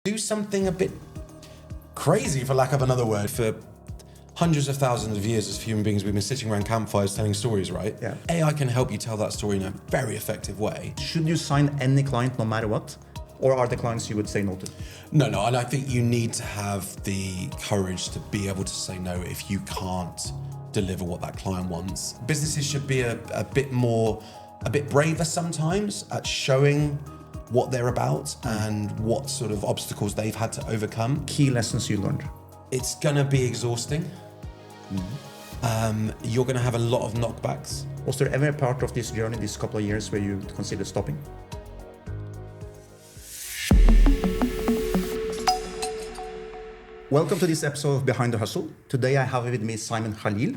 Do something a bit crazy, for lack of another word. For hundreds of thousands of years as human beings, we've been sitting around campfires telling stories, right? Yeah. AI can help you tell that story in a very effective way. Should you sign any client no matter what? Or are there clients you would say no to? No, and I think you need to have the courage to be able to say no if you can't deliver what that client wants. Businesses should be a bit braver sometimes at showing what they're about and what sort of obstacles they've had to overcome. Key lessons you learned? It's gonna be exhausting. You're gonna have a lot of knockbacks. Was there ever a part of this journey, these couple of years, where you considered stopping? Welcome to this episode of Behind the Hustle. Today I have with me Simon Khalil,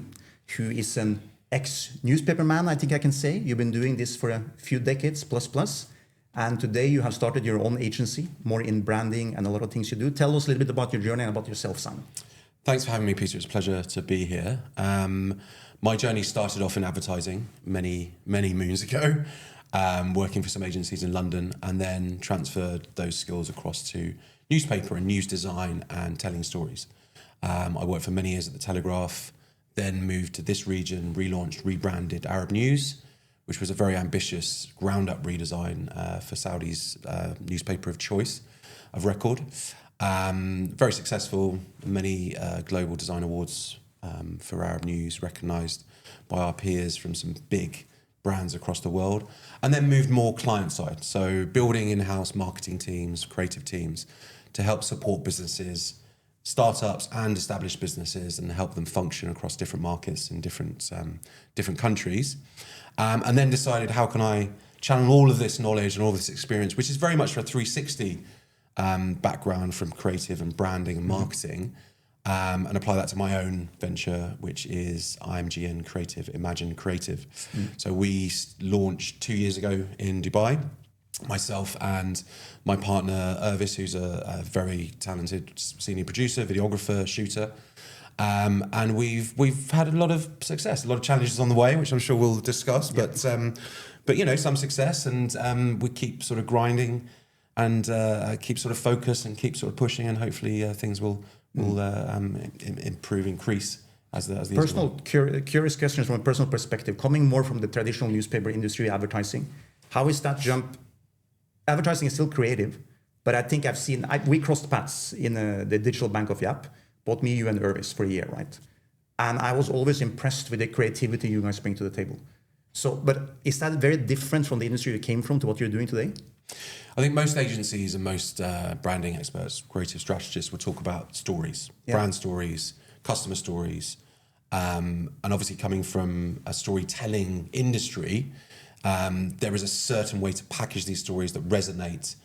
who is an ex-newspaper man, I think I can say. You've been doing this for a few decades plus. And today you have started your own agency, more in branding and a lot of things you do. Tell us a little bit about your journey and about yourself, Simon. Thanks for having me, Peter. It's a pleasure to be here. My journey started off in advertising many moons ago, working for some agencies in London, and then transferred those skills across to newspaper and news design and telling stories. I worked for many years at the Telegraph, then moved to this region, relaunched, rebranded Arab News, which was a very ambitious ground-up redesign for Saudi's newspaper of choice, of record. Very successful, many global design awards for Arab News, recognised by our peers from some big brands across the world, and then moved more client-side, so building in-house marketing teams, creative teams, to help support businesses, startups and established businesses, and help them function across different markets in different countries. And then decided, how can I channel all of this knowledge and all this experience, which is very much a 360 background from creative and branding and marketing, and apply that to my own venture, which is IMGN Creative, Imagine Creative. So we launched 2 years ago in Dubai, myself and my partner, Irvis, who's a very talented senior producer, videographer, shooter. And we've had a lot of success, a lot of challenges on the way, which I'm sure we'll discuss. But you know, some success, and we keep sort of grinding, and keep sort of focus, and keep sort of pushing, and hopefully things will improve, increase as the personal curious questions from a personal perspective, coming more from the traditional newspaper industry, advertising. How is that jump? Advertising is still creative, but I think we crossed paths in the digital bank of Yap. Both me, you, and Irvis for a year, right? And I was always impressed with the creativity you guys bring to the table. So, but is that very different from the industry you came from to what you're doing today? I think most agencies and most branding experts, creative strategists, will talk about stories, brand stories, customer stories. And obviously coming from a storytelling industry, there is a certain way to package these stories that resonate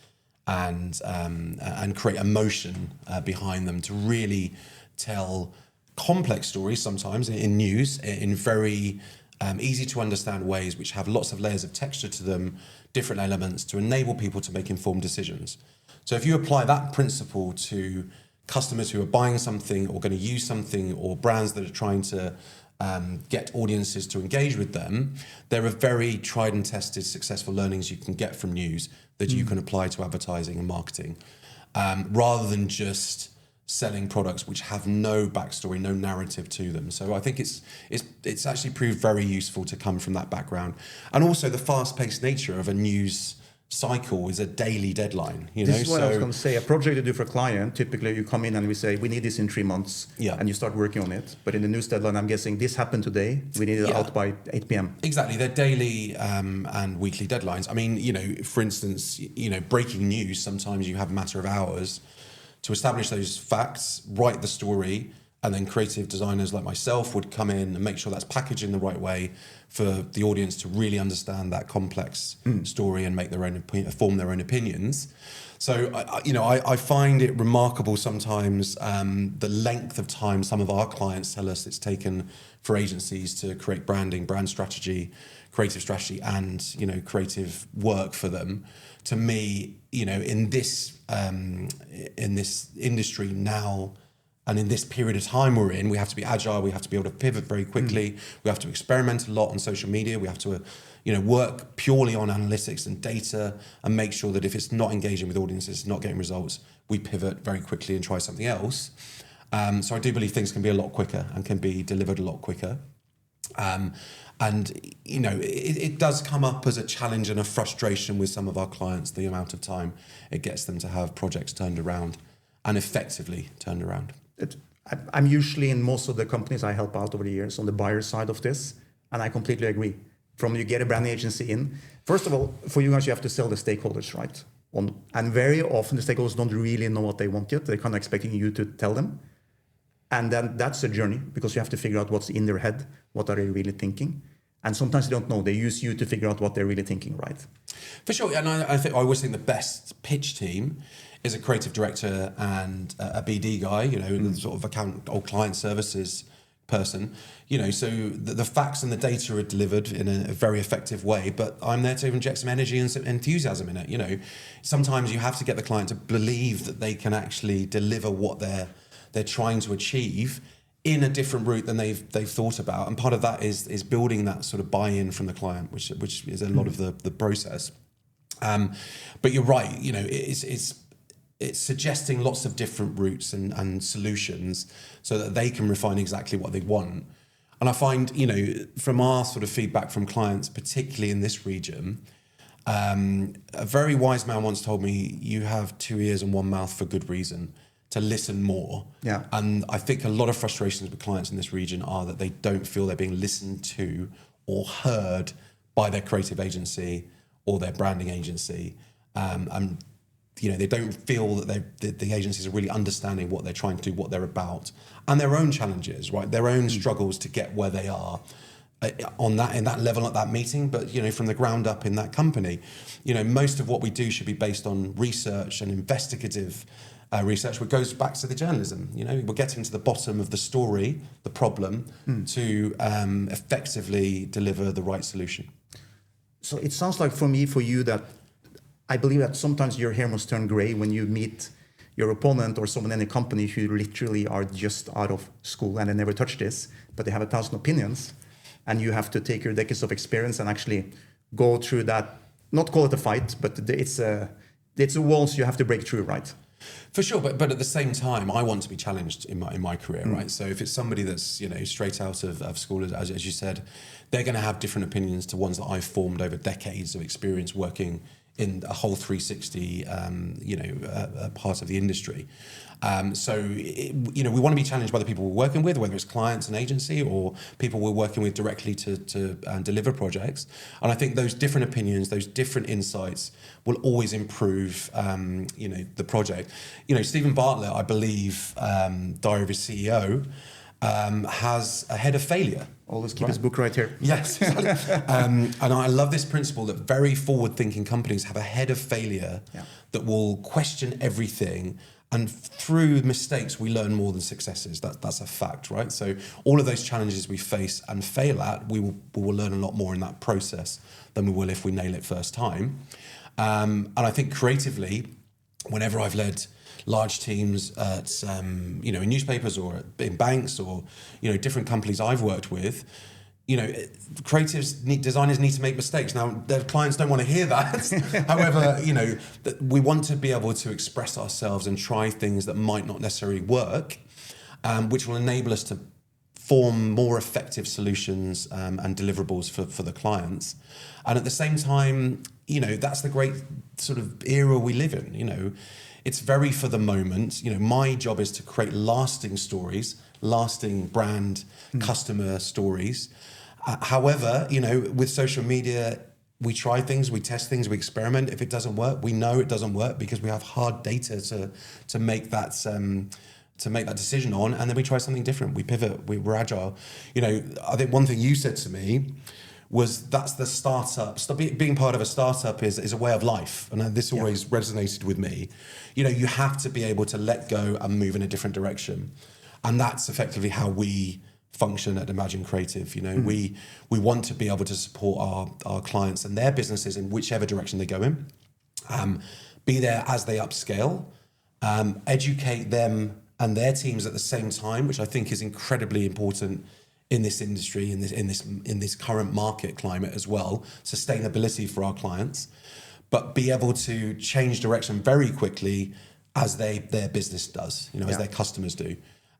and create emotion behind them, to really tell complex stories sometimes in news in very easy to understand ways, which have lots of layers of texture to them, different elements to enable people to make informed decisions. So if you apply that principle to customers who are buying something or going to use something, or brands that are trying to get audiences to engage with them, there are very tried and tested successful learnings you can get from news that you can apply to advertising and marketing, rather than just selling products which have no backstory, no narrative to them. So I think it's actually proved very useful to come from that background. And also the fast-paced nature of a news cycle is a daily deadline. This is what I was going to say. A project you do for a client, typically you come in and we say, we need this in 3 months, and you start working on it. But in the news deadline, I'm guessing this happened today, we need it out by 8 p.m. Exactly, they're daily and weekly deadlines. I mean, you know, for instance, you know, breaking news, sometimes you have a matter of hours to establish those facts, write the story, and then creative designers like myself would come in and make sure that's packaged in the right way for the audience to really understand that complex story and make form their own opinions. So, I find it remarkable sometimes the length of time some of our clients tell us it's taken for agencies to create branding, brand strategy, creative strategy, and creative work for them. To me, in this industry now, And in this period of time we're in, we have to be agile. We have to be able to pivot very quickly. We have to experiment a lot on social media. We have to, work purely on analytics and data and make sure that if it's not engaging with audiences, not getting results, we pivot very quickly and try something else. So I do believe things can be a lot quicker and can be delivered a lot quicker. It does come up as a challenge and a frustration with some of our clients, the amount of time it gets them to have projects turned around and effectively turned around. I'm usually in most of the companies I help out over the years on the buyer side of this, and I completely agree. From you get a brand agency in, first of all, for you guys, you have to sell the stakeholders, right? And very often the stakeholders don't really know what they want yet. They're kind of expecting you to tell them. And then that's a journey because you have to figure out what's in their head, what are they really thinking. And sometimes they don't know. They use you to figure out what they're really thinking, right? For sure. And I always think the best pitch team is a creative director and a BD guy, sort of account or client services person, so the facts and the data are delivered in a very effective way, but I'm there to inject some energy and some enthusiasm in it. Sometimes you have to get the client to believe that they can actually deliver what they're trying to achieve in a different route than they've thought about. And part of that is building that sort of buy-in from the client, which is a lot of the process. But you're right, it's suggesting lots of different routes and solutions so that they can refine exactly what they want. And I find, from our sort of feedback from clients, particularly in this region, a very wise man once told me, you have 2 ears and 1 mouth for good reason, to listen more. Yeah. And I think a lot of frustrations with clients in this region are that they don't feel they're being listened to or heard by their creative agency or their branding agency. And they don't feel that the agencies are really understanding what they're trying to do, what they're about, and their own challenges, right? Their own struggles to get where they are in that level at that meeting. But from the ground up in that company, most of what we do should be based on research and investigative research, which goes back to the journalism. We're getting to the bottom of the story, the problem, to effectively deliver the right solution. So it sounds like for you that I believe that sometimes your hair must turn gray when you meet your opponent or someone in a company who literally are just out of school and they never touched this, but they have 1,000 opinions, and you have to take your decades of experience and actually go through that. Not call it a fight, but it's a walls you have to break through, right? For sure, but at the same time, I want to be challenged in my career, right? So if it's somebody that's straight out of school, as you said, they're going to have different opinions to ones that I've formed over decades of experience working in a whole 360, part of the industry. We want to be challenged by the people we're working with, whether it's clients and agency or people we're working with directly to deliver projects. And I think those different opinions, those different insights will always improve, the project. Stephen Bartlett, I believe, Diary of a CEO, has a head of failure. Always keep his book right here. Yes, exactly. And I love this principle that very forward-thinking companies have a head of failure that will question everything. And through mistakes, we learn more than successes. That's a fact, right? So all of those challenges we face and fail at, we will learn a lot more in that process than we will if we nail it first time. And I think creatively, whenever I've led large teams at in newspapers or in banks or different companies I've worked with, designers need to make mistakes. Now, their clients don't want to hear that. However, we want to be able to express ourselves and try things that might not necessarily work, which will enable us to form more effective solutions and deliverables for the clients. And at the same time, that's the great sort of era we live in. It's very for the moment. My job is to create lasting stories, lasting brand, customer stories. However, with social media, we try things, we test things, we experiment. If it doesn't work, we know it doesn't work because we have hard data to make that decision on, and then we try something different. We pivot. We're agile. I think one thing you said to me was that's the startup. Being part of a startup is a way of life, and this always resonated with me. You have to be able to let go and move in a different direction, and that's effectively how we function at Imagine Creative. We want to be able to support our clients and their businesses in whichever direction they go in, be there as they upscale, educate them and their teams at the same time, which I think is incredibly important in this industry, in this current market climate as well. Sustainability for our clients, but be able to change direction very quickly as their business does, as their customers do.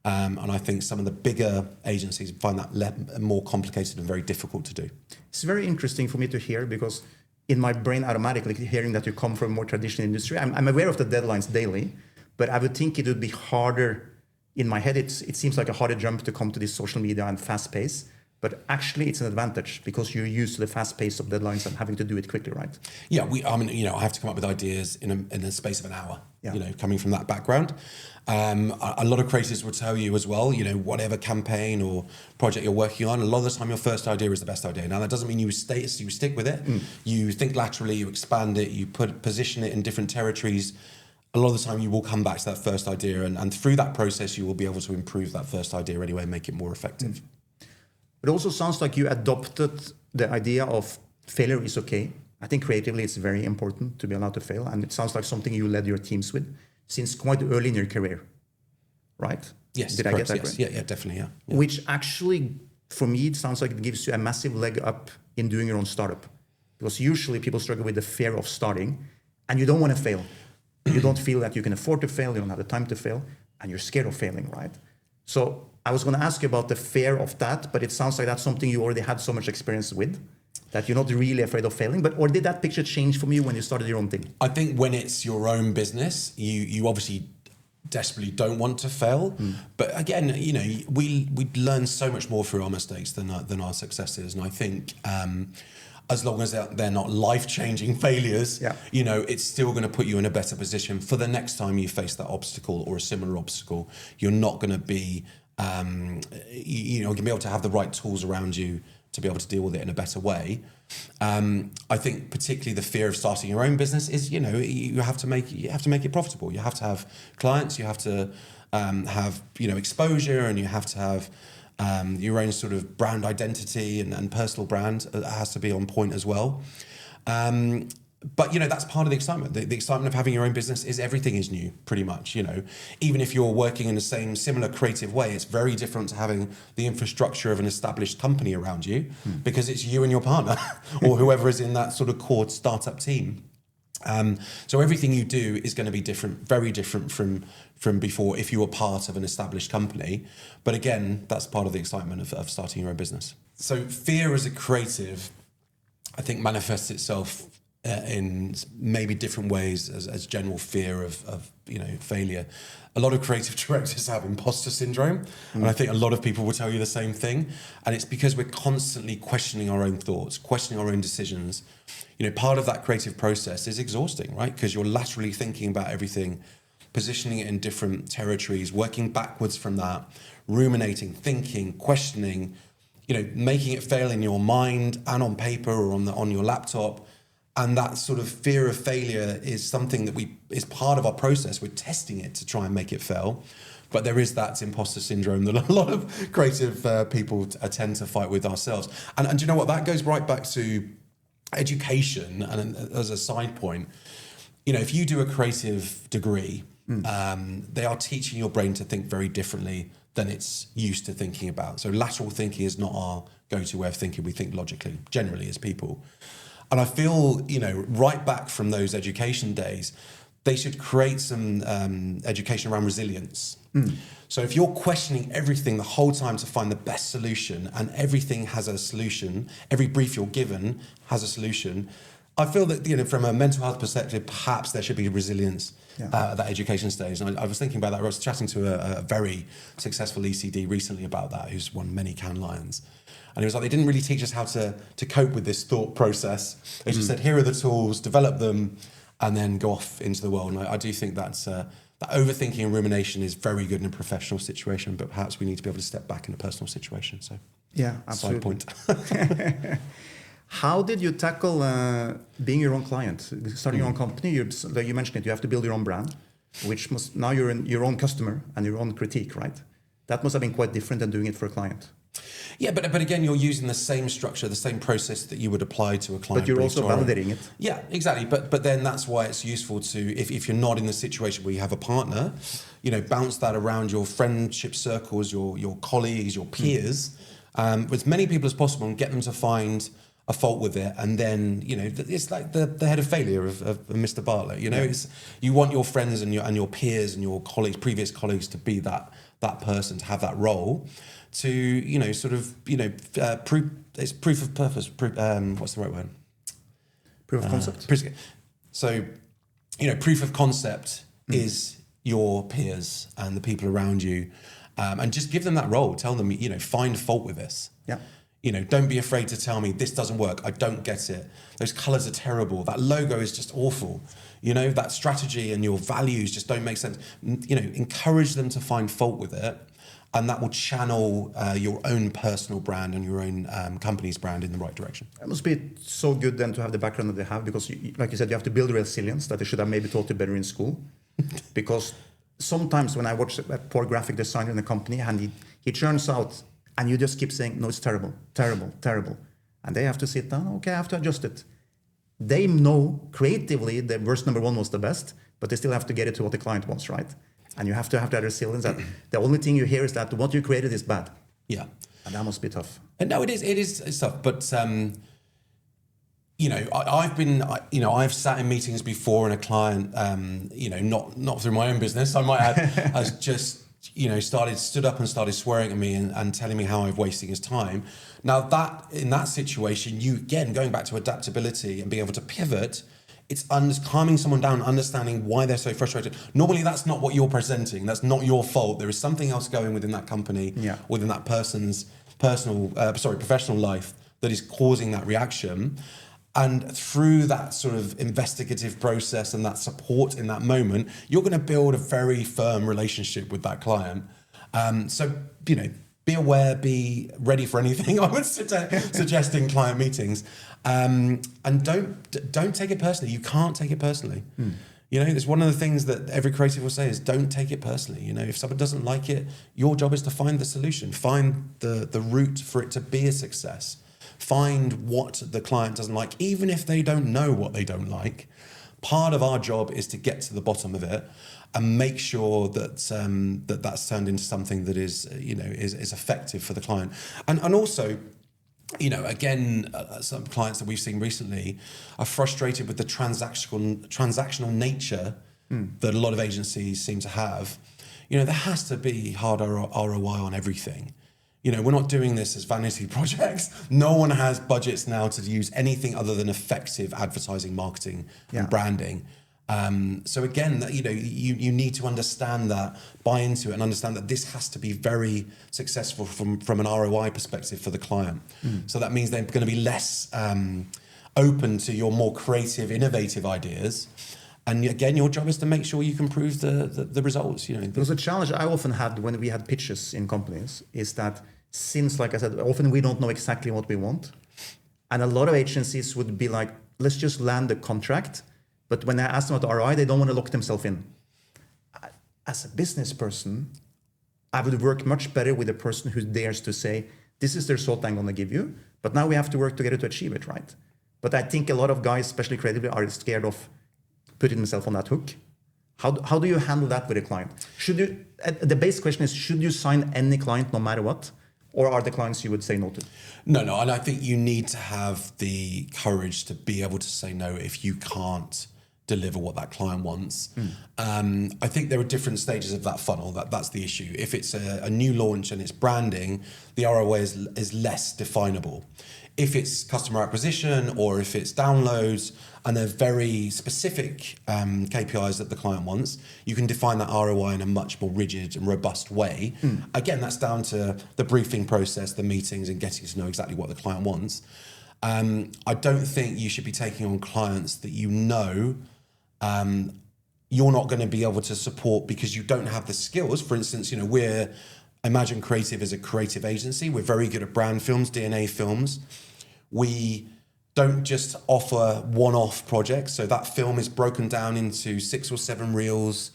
And I think some of the bigger agencies find that more complicated and very difficult to do. It's very interesting for me to hear, because in my brain automatically hearing that you come from a more traditional industry, I'm aware of the deadlines daily, but I would think it would be harder. In my head, it seems like a harder jump to come to this social media and fast pace. But actually, it's an advantage because you're used to the fast pace of deadlines and having to do it quickly, right? Yeah, I have to come up with ideas in the space of an hour. Yeah. Coming from that background, a lot of creators will tell you as well. Whatever campaign or project you're working on, a lot of the time your first idea is the best idea. Now that doesn't mean you stick with it. You think laterally, you expand it, you position it in different territories. A lot of the time you will come back to that first idea, and through that process you will be able to improve that first idea anyway and make it more effective. It also sounds like you adopted the idea of failure is okay. I think creatively it's very important to be allowed to fail, and it sounds like something you led your teams with since quite early in your career, right? Yes. Did correct, I get that yes. right? Yeah, definitely, yeah. Which actually, for me, it sounds like it gives you a massive leg up in doing your own startup. Because usually people struggle with the fear of starting, and you don't want to fail. You don't feel that you can afford to fail, you don't have the time to fail, and you're scared of failing, right? So I was going to ask you about the fear of that, but it sounds like that's something you already had so much experience with, that you're not really afraid of failing. Or did that picture change for you when you started your own thing? I think when it's your own business, you obviously desperately don't want to fail. But again, we learn so much more through our mistakes than our successes. And I think as long as they're not life-changing failures, it's still going to put you in a better position for the next time you face that obstacle or a similar obstacle. You're not going to be, you're going to be able to have the right tools around you to be able to deal with it in a better way. I think particularly the fear of starting your own business is, you have to make it profitable. You have to have clients. You have to have exposure, and you have to have your own sort of brand identity and personal brand has to be on point as well. But that's part of the excitement. The excitement of having your own business is everything is new, pretty much. Even if you're working in the similar creative way, it's very different to having the infrastructure of an established company around you, because it's you and your partner or whoever is in that sort of core startup team. So everything you do is going to be different, very different from before if you were part of an established company. But again, that's part of the excitement of starting your own business. So fear as a creative, I think, manifests itself in maybe different ways as general fear of failure. A lot of creative directors have imposter syndrome, and I think a lot of people will tell you the same thing. And it's because we're constantly questioning our own thoughts, questioning our own decisions. Part of that creative process is exhausting, right? Because you're laterally thinking about everything, positioning it in different territories, working backwards from that, ruminating, thinking, questioning, making it fail in your mind and on paper or on your laptop. And that sort of fear of failure is something that is part of our process. We're testing it to try and make it fail. But there is that imposter syndrome that a lot of creative people tend to fight with ourselves. And do you know what? That goes right back to education. And as a side point, if you do a creative degree, they are teaching your brain to think very differently than it's used to thinking about. So lateral thinking is not our go-to way of thinking. We think logically, generally, as people. And I feel, right back from those education days, they should create some education around resilience. So if you're questioning everything the whole time to find the best solution, and everything has a solution, every brief you're given has a solution, I feel that, from a mental health perspective, perhaps there should be resilience at that education stage. And I was thinking about that. I was chatting to a very successful ECD recently about that, who's won many Cannes Lions. And he was like, they didn't really teach us how to cope with this thought process. They just said, here are the tools, develop them, and then go off into the world. And I do think that overthinking and rumination is very good in a professional situation, but perhaps we need to be able to step back in a personal situation. So, yeah, absolutely. Side point. How did you tackle being your own client, starting your own company? You mentioned it, you have to build your own brand, now you're your own customer and your own critique, right? That must have been quite different than doing it for a client. Yeah, but again, you're using the same structure, the same process that you would apply to a client. But you're also validating it. Yeah, exactly. But then that's why it's useful to, if you're not in the situation where you have a partner, bounce that around your friendship circles, your colleagues, your peers, with as many people as possible, and get them to find a fault with it. And then, it's like the head of failure of Mr. Bartlett. It's, you want your friends and your peers and your colleagues, previous colleagues, to be that person, to have that role. To proof. It's proof of purpose. What's the right word? Proof of concept. So, proof of concept is your peers and the people around you, and just give them that role. Tell them, find fault with this. Yeah. Don't be afraid to tell me this doesn't work. I don't get it. Those colours are terrible. That logo is just awful. That strategy and your values just don't make sense. Encourage them to find fault with it. And that will channel your own personal brand and your own company's brand in the right direction. It must be so good then to have the background that they have, because, like you said, you have to build resilience that they should have maybe taught you better in school. Because sometimes when I watch a poor graphic designer in a company and he churns out, and you just keep saying, no, it's terrible, terrible, terrible. And they have to sit down, okay, I have to adjust it. They know creatively the version number 1 was the best, but they still have to get it to what the client wants, right? And you have to have that resilience that the only thing you hear is that what you created is bad. Yeah. And that must be tough. And no, it's tough. But, I've sat in meetings before and a client, not through my own business, I might add, has just, stood up and started swearing at me and telling me how I'm wasting his time. Now in that situation, going back to adaptability and being able to pivot, it's calming someone down, understanding why they're so frustrated. Normally, that's not what you're presenting. That's not your fault. There is something else going within that company, within that person's professional life that is causing that reaction. And through that sort of investigative process and that support in that moment, you're going to build a very firm relationship with that client. Be aware, be ready for anything. I would suggest in client meetings, and don't take it personally. You can't take it personally. It's one of the things that every creative will say is don't take it personally. If someone doesn't like it, your job is to find the solution, find the route for it to be a success, find what the client doesn't like, even if they don't know what they don't like. Part of our job is to get to the bottom of it and make sure that that's turned into something that is effective for the client. And also, again, some clients that we've seen recently are frustrated with the transactional nature that a lot of agencies seem to have. There has to be hard ROI on everything. We're not doing this as vanity projects. No one has budgets now to use anything other than effective advertising, marketing, and branding. So again, you need to understand that, buy into it, and understand that this has to be very successful from an ROI perspective for the client. So that means they're going to be less open to your more creative, innovative ideas. And again, your job is to make sure you can prove the results. Because the challenge I often had when we had pitches in companies is that since, like I said, often we don't know exactly what we want. And a lot of agencies would be like, let's just land the contract. But when I ask them about ROI, they don't want to lock themselves in. As a business person, I would work much better with a person who dares to say, this is the result I'm going to give you, but now we have to work together to achieve it, right? But I think a lot of guys, especially creatively, are scared of putting themselves on that hook. How do you handle that with a client? The base question is, should you sign any client no matter what? Or are the clients you would say no to? No. And I think you need to have the courage to be able to say no if you can't deliver what that client wants. I think there are different stages of that funnel. That's the issue. If it's a new launch and it's branding, the ROI is less definable. If it's customer acquisition or if it's downloads and they're very specific KPIs that the client wants, you can define that ROI in a much more rigid and robust way. Again, that's down to the briefing process, the meetings, and getting to know exactly what the client wants. I don't think you should be taking on clients that you're not going to be able to support because you don't have the skills. For instance, Imagine Creative is a creative agency. We're very good at brand films, DNA films. We don't just offer one-off projects. So that film is broken down into 6 or 7 reels,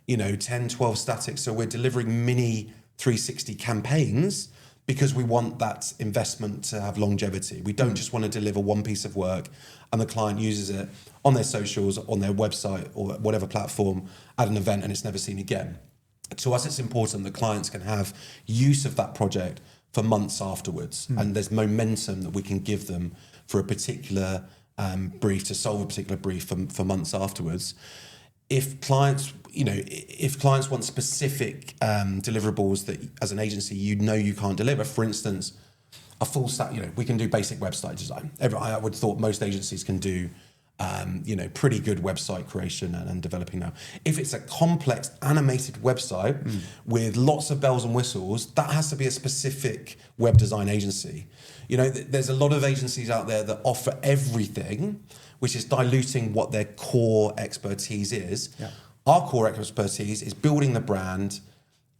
10, 12 statics. So we're delivering mini 360 campaigns, because we want that investment to have longevity. We don't just want to deliver one piece of work and the client uses it on their socials, on their website or whatever platform at an event and it's never seen again. To us, it's important that clients can have use of that project for months afterwards. And there's momentum that we can give them for a particular brief, to solve a particular brief for months afterwards. If clients want specific deliverables that as an agency you can't deliver, for instance, a full stack, we can do basic website design. I would have thought most agencies can do pretty good website creation and developing now. If it's a complex animated website with lots of bells and whistles, that has to be a specific web design agency. There's a lot of agencies out there that offer everything, which is diluting what their core expertise is. Yeah. Our core expertise is building the brand,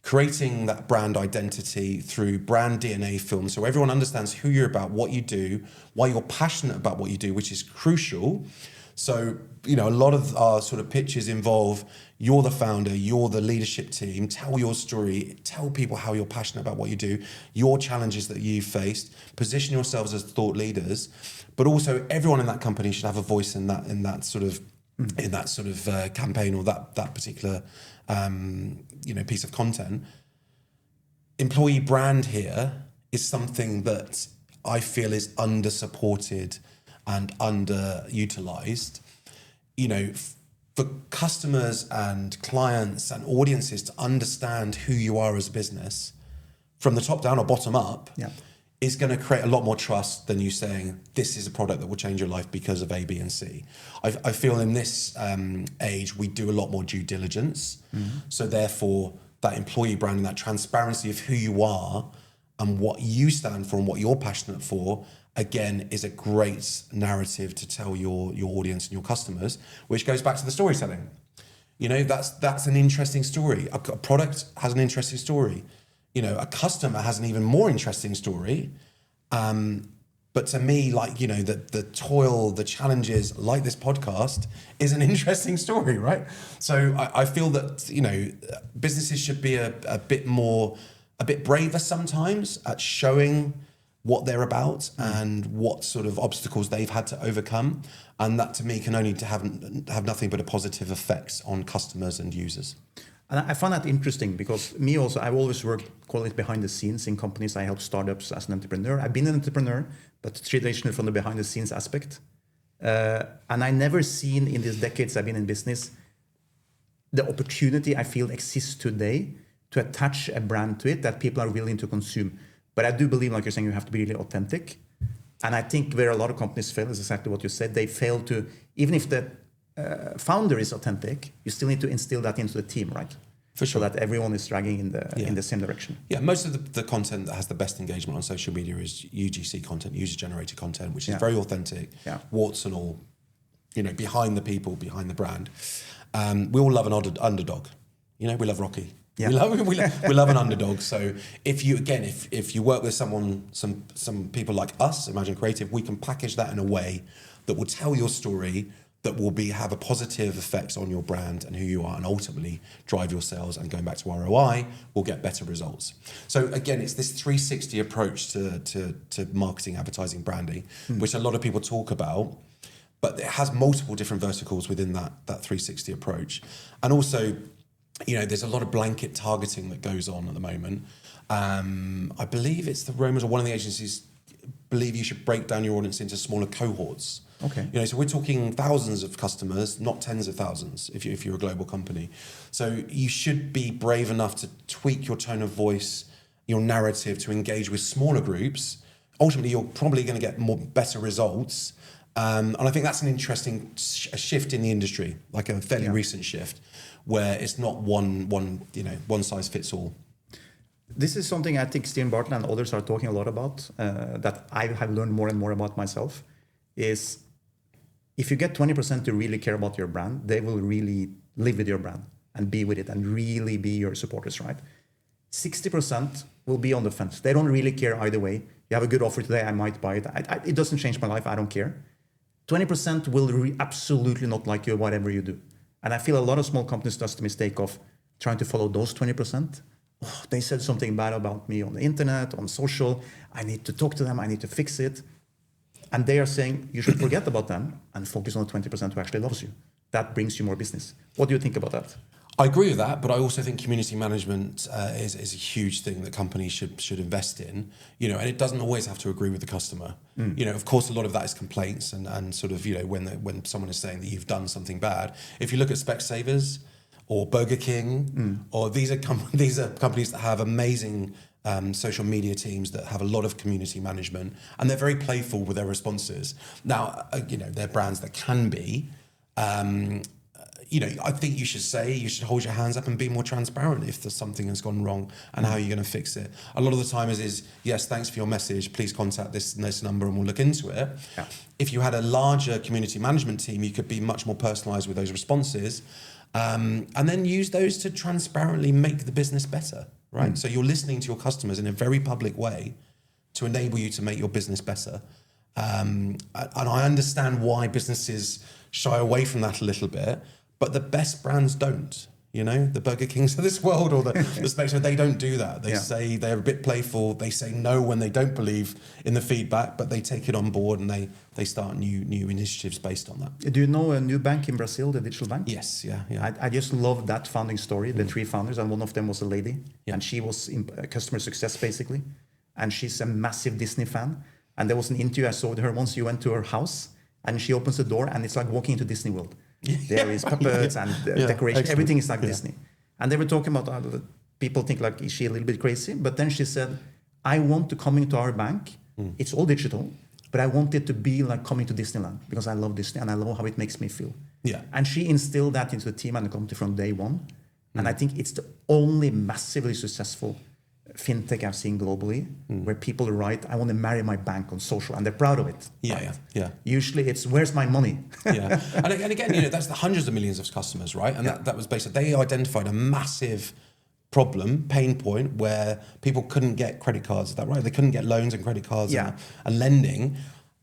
creating that brand identity through brand DNA film, so everyone understands who you're about, what you do, why you're passionate about what you do, which is crucial. So, a lot of our sort of pitches involve you're the founder, you're the leadership team, tell your story, tell people how you're passionate about what you do, your challenges that you've faced, position yourselves as thought leaders, but also everyone in that company should have a voice in that sort of campaign or that particular piece of content. Employee brand here is something that I feel is under-supported and underutilized. For customers and clients and audiences to understand who you are as a business from the top down or bottom up is going to create a lot more trust than you saying this is a product that will change your life because of A, B, and C. I feel in this age we do a lot more due diligence. So therefore that employee brand and that transparency of who you are and what you stand for and what you're passionate for, again, is a great narrative to tell your audience and your customers, which goes back to the storytelling. That's an interesting story. A product has an interesting story. A customer has an even more interesting story. But to me, the toil, the challenges, like this podcast, is an interesting story, right? So I feel that, businesses should be a bit braver sometimes at showing what they're about and what sort of obstacles they've had to overcome. And that to me can only have nothing but a positive effect on customers and users. And I find that interesting because me also, I've always worked, call it behind the scenes in companies. I help startups as an entrepreneur. I've been an entrepreneur, but traditionally from the behind the scenes aspect. And I never seen in these decades I've been in business, the opportunity I feel exists today to attach a brand to it that people are willing to consume. But I do believe, like you're saying, you have to be really authentic. And I think where a lot of companies fail is exactly what you said. They fail to, even if the founder is authentic, you still need to instill that into the team, right? For sure. So that everyone is dragging in the same direction. Yeah, most of the content that has the best engagement on social media is UGC content, user-generated content, which is very authentic, warts and all, behind the people, behind the brand. We all love an underdog. We love Rocky. Yeah. We love an underdog. So if you work with some people like us, Imagine Creative, we can package that in a way that will tell your story, that will have a positive effect on your brand and who you are, and ultimately drive your sales. And going back to ROI, will get better results. So again, it's this 360 approach to marketing, advertising, branding, which a lot of people talk about, but it has multiple different verticals within that 360 approach. And also, there's a lot of blanket targeting that goes on at the moment. I believe it's the Romans or one of the agencies believe you should break down your audience into smaller cohorts. Okay. So we're talking thousands of customers, not tens of thousands if you're a global company. So you should be brave enough to tweak your tone of voice, your narrative to engage with smaller groups. Ultimately, you're probably going to get better results. And I think that's an interesting shift in the industry, like a fairly recent shift, where it's not one size fits all. This is something I think Stephen Bartlett and others are talking a lot about, that I have learned more and more about myself, is if you get 20% to really care about your brand, they will really live with your brand and be with it and really be your supporters, right? 60% will be on the fence. They don't really care either way. You have a good offer today, I might buy it. It doesn't change my life, I don't care. 20% will absolutely not like you, whatever you do. And I feel a lot of small companies does the mistake of trying to follow those 20% oh, they said something bad about me on the internet, on social. I need to talk to them. I need to fix it. And they are saying you should forget about them and focus on the 20% who actually loves you. That brings you more business. What do you think about that? I agree with that, but I also think community management is a huge thing that companies should invest in. And it doesn't always have to agree with the customer. Of course, a lot of that is complaints and sort of when someone is saying that you've done something bad. If you look at Specsavers or Burger King, or these are companies that have amazing social media teams that have a lot of community management, and they're very playful with their responses. Now, they're brands that can be. I think you should hold your hands up and be more transparent if there's something that's gone wrong and how you're going to fix it. A lot of the time is yes, thanks for your message. Please contact this and this number and we'll look into it. Yeah. If you had a larger community management team, you could be much more personalized with those responses, and then use those to transparently make the business better, right? So you're listening to your customers in a very public way to enable you to make your business better. And I understand why businesses shy away from that a little bit. But the best brands don't, the Burger Kings of this world or the Spectrum, they don't do that. They say they're a bit playful. They say no when they don't believe in the feedback, but they take it on board and they start new initiatives based on that. Do you know a new bank in Brazil, the digital bank? Yes, yeah. I just love that founding story, the three founders, and one of them was a lady, and she was in customer success basically, and she's a massive Disney fan. And there was an interview I saw with her once. You went to her house, and she opens the door, and it's like walking into Disney World. There is puppets and decoration. Excellent. Everything is like Disney. And they were talking about people think like, is she a little bit crazy? But then she said, I want to come into our bank. It's all digital, but I want it to be like coming to Disneyland because I love Disney and I love how it makes me feel. Yeah. And she instilled that into the team and the company from day one. And I think it's the only massively successful fintech I've seen globally, where people write, I want to marry my bank on social, and they're proud of it. Yeah. Usually it's, where's my money? And again, that's the hundreds of millions of customers, right? And that was basically, they identified a massive problem, pain point, where people couldn't get credit cards, is that right? They couldn't get loans and credit cards and lending.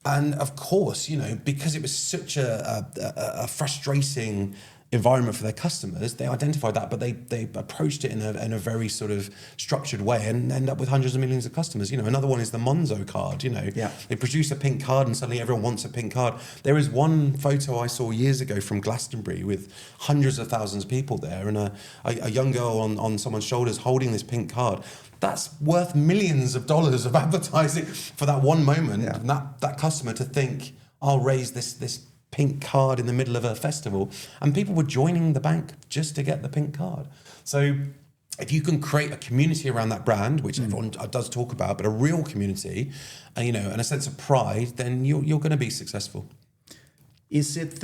And of course, because it was such a frustrating environment for their customers, they identified that, but they approached it in a very sort of structured way and end up with hundreds of millions of customers. Another one is the Monzo card. They produce a pink card and suddenly everyone wants a pink card. There is one photo I saw years ago from Glastonbury with hundreds of thousands of people there, and a young girl on someone's shoulders holding this pink card. That's worth millions of dollars of advertising for that one moment. Yeah. And that customer to think, I'll raise this pink card in the middle of a festival, and people were joining the bank just to get the pink card. So if you can create a community around that brand, which everyone does talk about, but a real community, and a sense of pride, then you're going to be successful. Is it?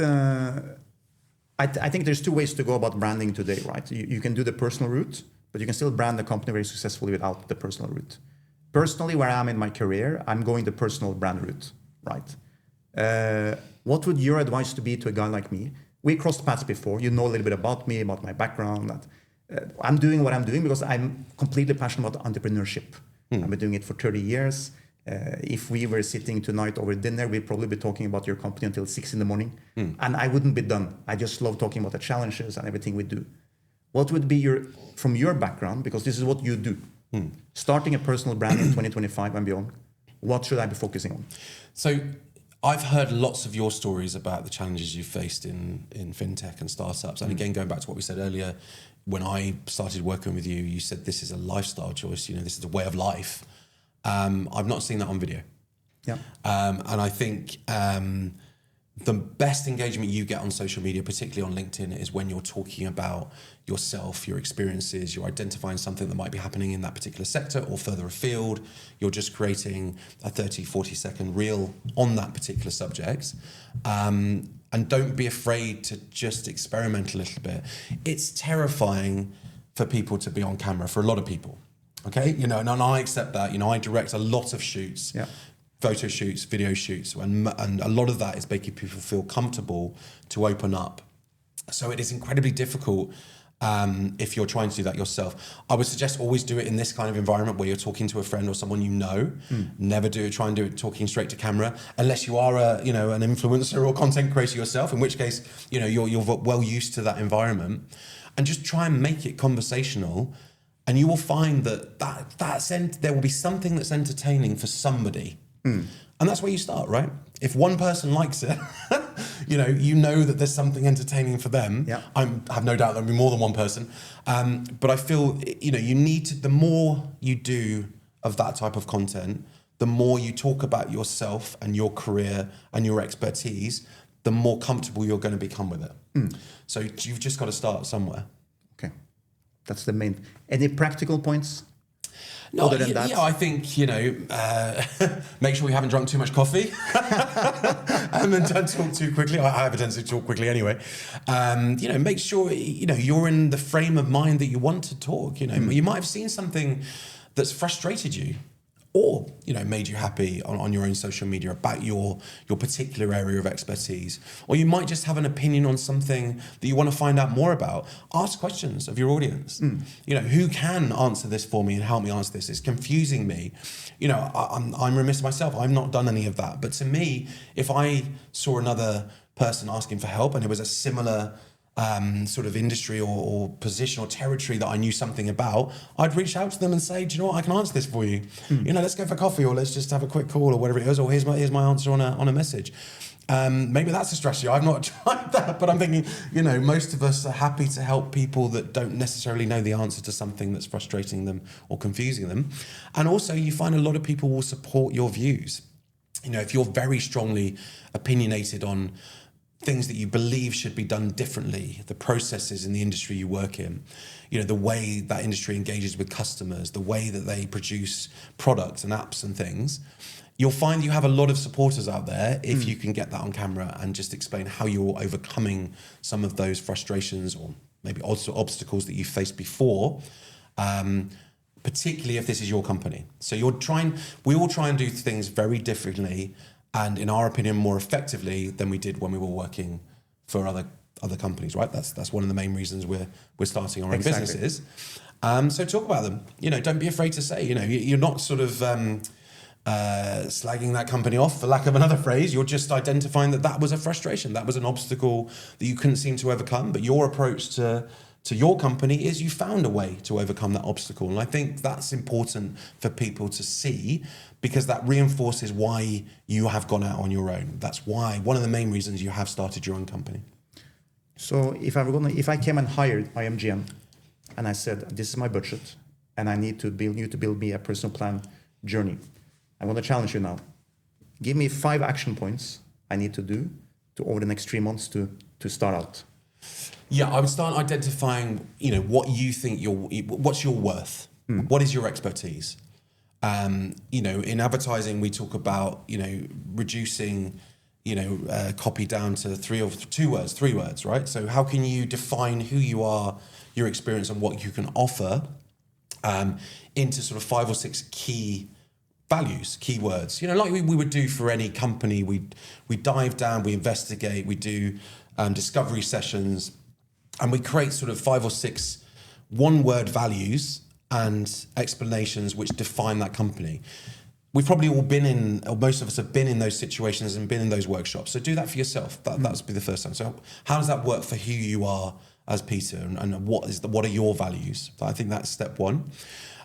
I think there's two ways to go about branding today, right? You can do the personal route, but you can still brand the company very successfully without the personal route. Personally, where I am in my career, I'm going the personal brand route, right? What would your advice to be to a guy like me? We crossed paths before. You know a little bit about me, about my background. That I'm doing what I'm doing because I'm completely passionate about entrepreneurship. I've been doing it for 30 years. If we were sitting tonight over dinner, we'd probably be talking about your company until 6 a.m. And I wouldn't be done. I just love talking about the challenges and everything we do. What would be from your background, because this is what you do, starting a personal brand in 2025 and beyond, what should I be focusing on? So I've heard lots of your stories about the challenges you've faced in fintech and startups. And again, going back to what we said earlier, when I started working with you, you said this is a lifestyle choice. This is a way of life. I've not seen that on video. Yeah. And I think the best engagement you get on social media, particularly on LinkedIn, is when you're talking about yourself, your experiences, you're identifying something that might be happening in that particular sector or further afield. You're just creating a 30, 40-second reel on that particular subject. And don't be afraid to just experiment a little bit. It's terrifying for people to be on camera, for a lot of people. Okay? And I accept that. I direct a lot of shoots. Yeah. Photo shoots, video shoots, and a lot of that is making people feel comfortable to open up. So it is incredibly difficult if you're trying to do that yourself. I would suggest always do it in this kind of environment where you're talking to a friend or someone you know. Never try and do it talking straight to camera, unless you are an influencer or content creator yourself, in which case you're well used to that environment. And just try and make it conversational. And you will find that there will be something that's entertaining for somebody. And that's where you start, right? If one person likes it, you know that there's something entertaining for them. Yeah. I have no doubt there'll be more than one person. But I feel, you need to, the more you do of that type of content, the more you talk about yourself and your career and your expertise, the more comfortable you're going to become with it. So you've just got to start somewhere. Okay. That's the main. Any practical points? No, other than that? I think, make sure you haven't drunk too much coffee and then don't talk too quickly. I have a tendency to talk quickly anyway. Make sure, you're in the frame of mind that you want to talk. You might have seen something that's frustrated you or, made you happy on your own social media about your particular area of expertise. Or you might just have an opinion on something that you want to find out more about. Ask questions of your audience. Who can answer this for me and help me answer this? It's confusing me. I'm remiss myself. I've not done any of that. But to me, if I saw another person asking for help and it was a similar sort of industry or position or territory that I knew something about, I'd reach out to them and say, do you know what, I can answer this for you. Let's go for coffee or let's just have a quick call or whatever it is, or here's my answer on a message. Maybe that's a strategy. I've not tried that, but I'm thinking, most of us are happy to help people that don't necessarily know the answer to something that's frustrating them or confusing them. And also you find a lot of people will support your views. If you're very strongly opinionated on things that you believe should be done differently, the processes in the industry you work in, the way that industry engages with customers, the way that they produce products and apps and things, you'll find you have a lot of supporters out there if you can get that on camera and just explain how you're overcoming some of those frustrations or maybe also obstacles that you've faced before, particularly if this is your company. So we all try and do things very differently and in our opinion, more effectively than we did when we were working for other companies, right? That's one of the main reasons we're starting our own businesses. So talk about them. Don't be afraid to say. You're not sort of slagging that company off, for lack of another phrase. You're just identifying that was a frustration, that was an obstacle that you couldn't seem to overcome. But your approach to your company is you found a way to overcome that obstacle. And I think that's important for people to see, because that reinforces why you have gone out on your own. That's why, one of the main reasons you have started your own company. So if I came and hired IMGN and I said, this is my budget and I need to build me a personal plan journey, I want to challenge you now. Give me 5 action points I need to do over the next 3 months to start out. Yeah, I would start identifying, what you think what's your worth? What is your expertise? In advertising, we talk about, reducing, copy down to 3 words, right? So how can you define who you are, your experience and what you can offer into sort of 5 or 6 key values, keywords, like we would do for any company. We dive down, we investigate, we do discovery sessions, and we create sort of 5 or 6 one-word values and explanations which define that company. We've probably all most of us have been in those situations and been in those workshops. So do that for yourself. That's be the first time. So how does that work for who you are as Peter, and what are your values? I think that's step 1.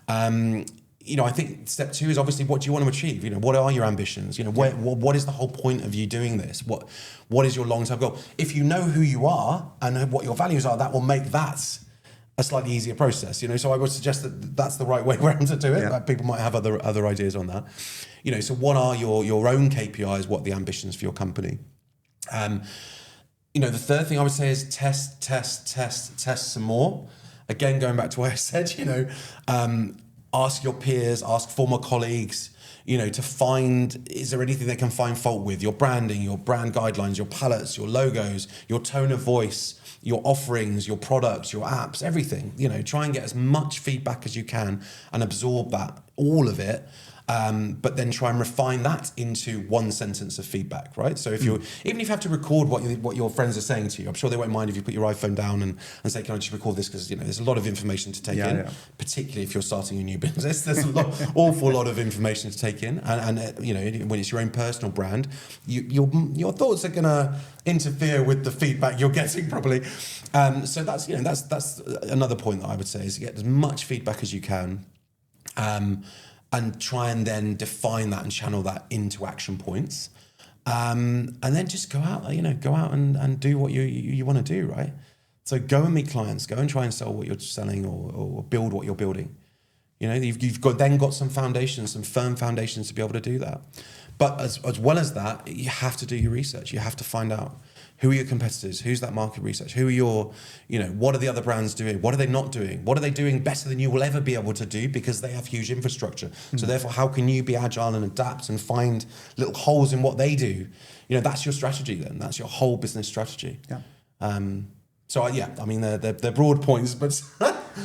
I think step 2 is obviously, what do you want to achieve? What are your ambitions? What is the whole point of you doing this? What is your long-term goal? If you know who you are and what your values are, that will make that a slightly easier process. So I would suggest that that's the right way around to do it. Yeah. People might have other ideas on that. So what are your own KPIs? What are the ambitions for your company? The third thing I would say is test some more. Again, going back to what I said, ask your peers, ask former colleagues, to find, is there anything they can find fault with? Your branding, your brand guidelines, your palettes, your logos, your tone of voice, your offerings, your products, your apps, everything. Try and get as much feedback as you can and absorb that, all of it, but then try and refine that into one sentence of feedback, right? So if even if you have to record what your friends are saying to you, I'm sure they won't mind if you put your iPhone down and say, can I just record this? Because there's a lot of information to take in, particularly if you're starting a new business. There's awful lot of information to take in, and when it's your own personal brand, your thoughts are gonna interfere with the feedback you're getting probably. So that's another point that I would say is get as much feedback as you can. And try and then define that and channel that into action points, and then just go out and do what you want to do, right? So go and meet clients, go and try and sell what you're selling or build what you're building. You've got some foundations, some firm foundations to be able to do that. But as well as that, you have to do your research. You have to find out who are your competitors, who's that market research, who are your, what are the other brands doing, what are they not doing, what are they doing better than you will ever be able to do because they have huge infrastructure. So therefore, how can you be agile and adapt and find little holes in what they do? That's your strategy then. That's your whole business strategy. Yeah. They're broad points, but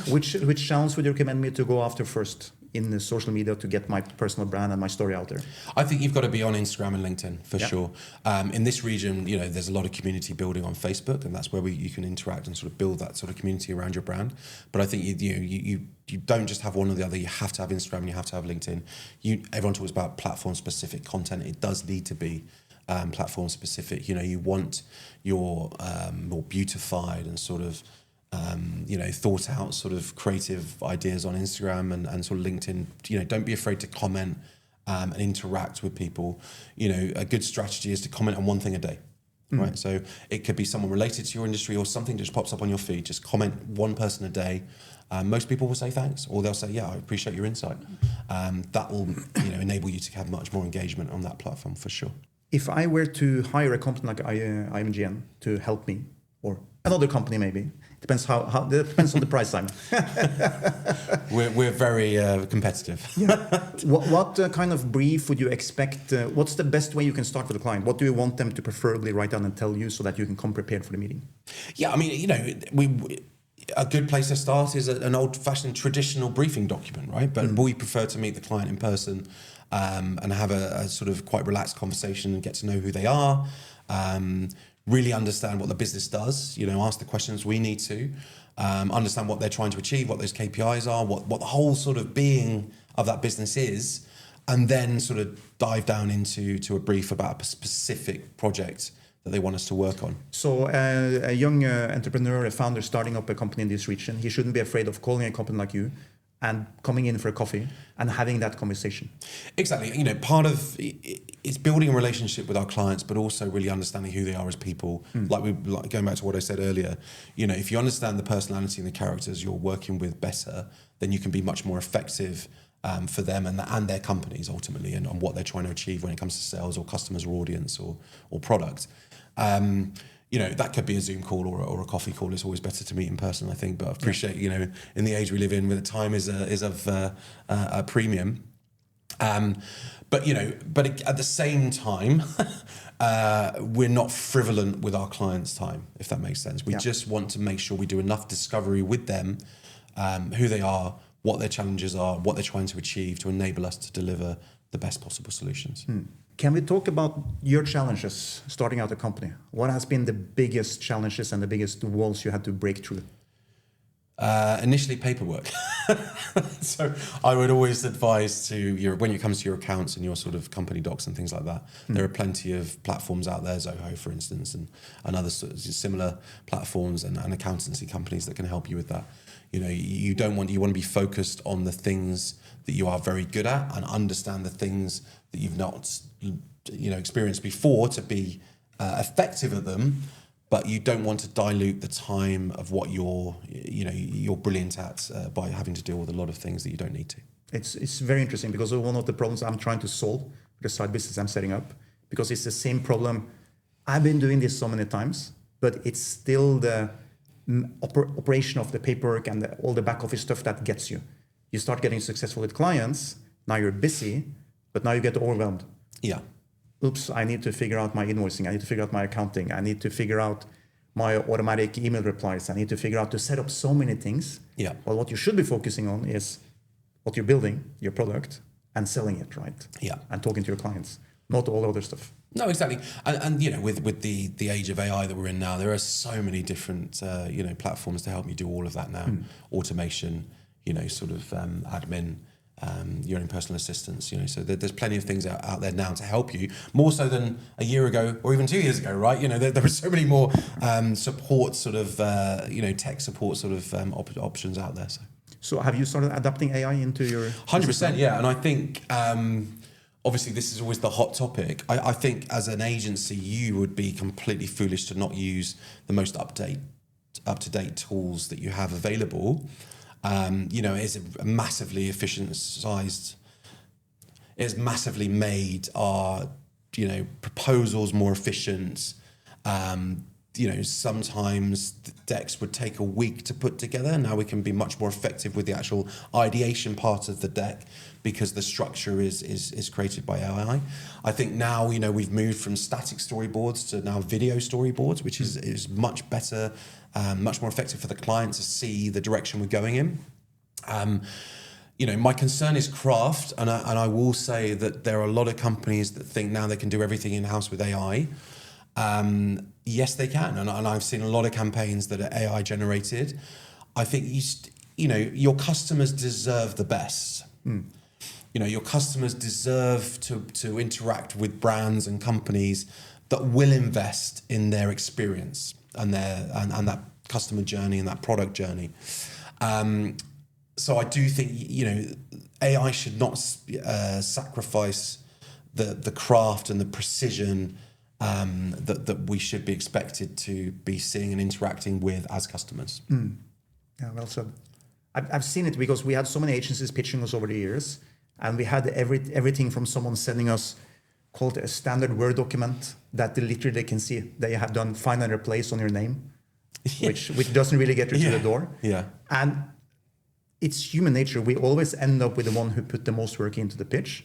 which channels would you recommend me to go after first in the social media to get my personal brand and my story out there? I think you've got to be on Instagram and LinkedIn for sure. In this region, there's a lot of community building on Facebook, and that's where you can interact and sort of build that sort of community around your brand. But I think you don't just have one or the other. You have to have Instagram and you have to have LinkedIn. Everyone talks about platform specific content. It does need to be platform specific. You want your more beautified and sort of thought out sort of creative ideas on Instagram and sort of LinkedIn. Don't be afraid to comment and interact with people. A good strategy is to comment on one thing a day, right? So it could be someone related to your industry or something just pops up on your feed. Just comment one person a day. Most people will say thanks, or they'll say, yeah, I appreciate your insight. That will enable you to have much more engagement on that platform for sure. If I were to hire a company like IMGN to help me, or another company maybe, depends depends on the price, Simon. We're very competitive. What kind of brief would you expect? What's the best way you can start with a client? What do you want them to preferably write down and tell you so that you can come prepared for the meeting? Yeah, a good place to start is an old-fashioned traditional briefing document, right? But we prefer to meet the client in person and have a sort of quite relaxed conversation and get to know who they are. Really understand what the business does, ask the questions we need to, understand what they're trying to achieve, what those KPIs are, what the whole sort of being of that business is, and then sort of dive down into a brief about a specific project that they want us to work on. So a young entrepreneur, a founder starting up a company in this region, he shouldn't be afraid of calling a company like you and coming in for a coffee and having that conversation. Exactly. Part of it's building a relationship with our clients, but also really understanding who they are as people. Like going back to what I said earlier, if you understand the personality and the characters you're working with better, then you can be much more effective for them and their companies ultimately, and on what they're trying to achieve when it comes to sales or customers or audience or product. That could be a Zoom call or a coffee call. It's always better to meet in person, I think. But I appreciate, in the age we live in, where the time is of a premium. But at the same time, we're not frivolent with our clients' time, if that makes sense. We just want to make sure we do enough discovery with them, who they are, what their challenges are, what they're trying to achieve to enable us to deliver the best possible solutions. Can we talk about your challenges starting out a company? What has been the biggest challenges and the biggest walls you had to break through? Initially, paperwork. So I would always advise when it comes to your accounts and your sort of company docs and things like that, there are plenty of platforms out there, Zoho, for instance, and other sort of similar platforms and accountancy companies that can help you with that. You want to be focused on the things that you are very good at and understand the things that you've not experienced before to be effective at them. But you don't want to dilute the time of what you're brilliant at by having to deal with a lot of things that you don't need to. It's very interesting because one of the problems I'm trying to solve with the side business I'm setting up, because it's the same problem. I've been doing this so many times, but it's still the operation of the paperwork and all the back office stuff that gets you. You start getting successful with clients. Now you're busy, but now you get overwhelmed. Yeah. Oops, I need to figure out my invoicing. I need to figure out my accounting. I need to figure out my automatic email replies. I need to figure out to set up so many things. Yeah. Well, what you should be focusing on is what you're building, your product, and selling it, right? Yeah. And talking to your clients, not all other stuff. No, exactly. And you know, with the age of AI that we're in now, there are so many different, you know, platforms to help you do all of that now. Automation, you know, sort of admin, your own personal assistants, you know, so there's plenty of things out there now to help you, more so than a year ago or even 2 years ago, right? You know, there are so many more support sort of, you know, tech support sort of options out there. So have you started adapting AI into your 100%, yeah. And I think, obviously this is always the hot topic. I think as an agency, you would be completely foolish to not use the most up-to-date tools that you have available. You know, it's a massively it's massively made our, you know, proposals more efficient. You know, sometimes the decks would take a week to put together. Now we can be much more effective with the actual ideation part of the deck because the structure is created by AI. I think now, you know, we've moved from static storyboards to now video storyboards, which is much better, much more effective for the client to see the direction we're going in. You know, my concern is craft, and I will say that there are a lot of companies that think now they can do everything in-house with AI. Yes, they can, and I've seen a lot of campaigns that are AI generated. I think you know, your customers deserve the best. You know, your customers deserve to interact with brands and companies that will invest in their experience and that customer journey and that product journey. So I do think, you know, AI should not sacrifice the craft and the precision that we should be expected to be seeing and interacting with as customers. Yeah, well said. I've seen it because we had so many agencies pitching us over the years, and we had everything from someone sending us called a standard Word document that they literally can see they have done find and replace on your name, which doesn't really get you to the door. Yeah. And it's human nature. We always end up with the one who put the most work into the pitch.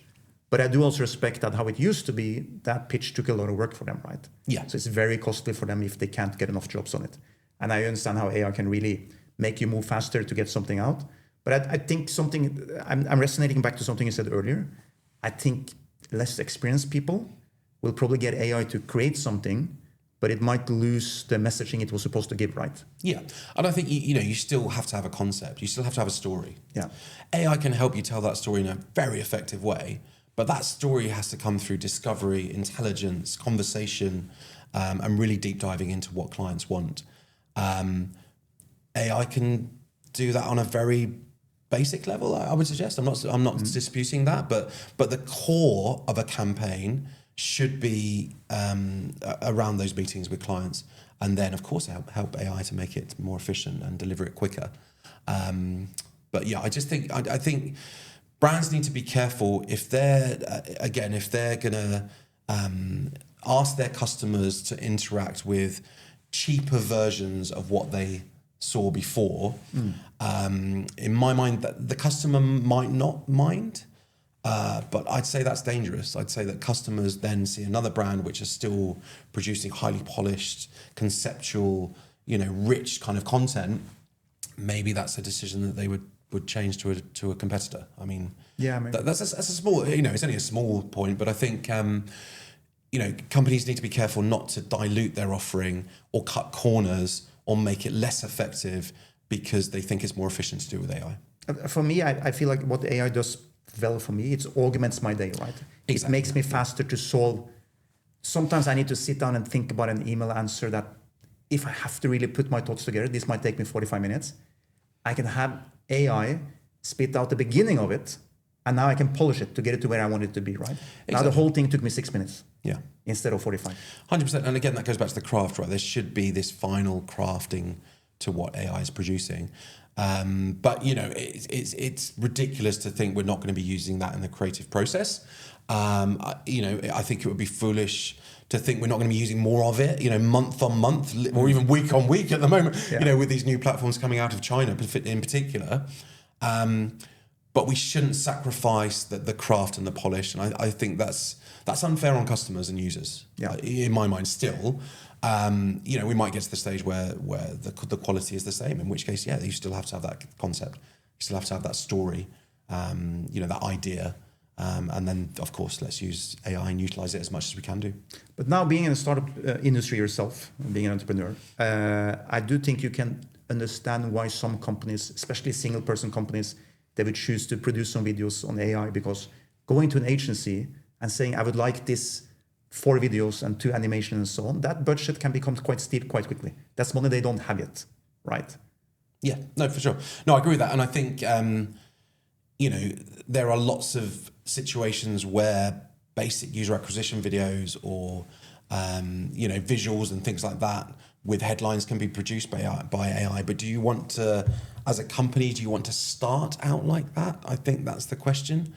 But I do also respect that how it used to be, that pitch took a lot of work for them, right? Yeah. So it's very costly for them if they can't get enough jobs on it. And I understand how AI can really make you move faster to get something out. But I think I'm resonating back to something you said earlier. I think less experienced people will probably get AI to create something, but it might lose the messaging it was supposed to give, right? Yeah. And I think, you know, you still have to have a concept. You still have to have a story. Yeah. AI can help you tell that story in a very effective way, but that story has to come through discovery, intelligence, conversation, and really deep diving into what clients want. AI can do that on a very basic level, I would suggest. I'm not disputing that, but the core of a campaign should be around those meetings with clients, and then of course help AI to make it more efficient and deliver it quicker. But yeah, I think brands need to be careful if they're gonna ask their customers to interact with cheaper versions of what they saw before. In my mind, that the customer might not mind. But I'd say that's dangerous. I'd say that customers then see another brand which is still producing highly polished, conceptual, you know, rich kind of content. Maybe that's a decision that they would change to a competitor. I mean, yeah, that's a small, you know, it's only a small point, but I think, you know, companies need to be careful not to dilute their offering or cut corners or make it less effective because they think it's more efficient to do with AI. For me, I feel like what AI does well for me, it augments my day, right? Exactly. It makes me faster to solve. Sometimes I need to sit down and think about an email answer that if I have to really put my thoughts together, this might take me 45 minutes. I can have AI spit out the beginning of it, and now I can polish it to get it to where I want it to be, right? Exactly. Now the whole thing took me 6 minutes. Yeah. Instead of 45. 100%. And again, that goes back to the craft, right? There should be this final crafting to what AI is producing. But, you know, it's ridiculous to think we're not going to be using that in the creative process. You know, I think it would be foolish to think we're not going to be using more of it, you know, month on month or even week on week at the moment, you know, with these new platforms coming out of China in particular. But we shouldn't sacrifice the craft and the polish. And I think that's unfair on customers and users, in my mind still. You know, we might get to the stage where the quality is the same, in which case, you still have to have that concept. You still have to have that story, you know, that idea. And then, of course, let's use AI and utilize it as much as we can do. But now, being in the startup industry yourself, being an entrepreneur, I do think you can understand why some companies, especially single-person companies, they would choose to produce some videos on AI, because going to an agency and saying, I would like this 4 videos and 2 animations and so on, that budget can become quite steep quite quickly. That's money they don't have yet, right? Yeah, no, for sure. No, I agree with that. And I think, there are lots of situations where basic user acquisition videos or, visuals and things like that with headlines can be produced by AI. But do you want to, as a company, do you want to start out like that? I think that's the question.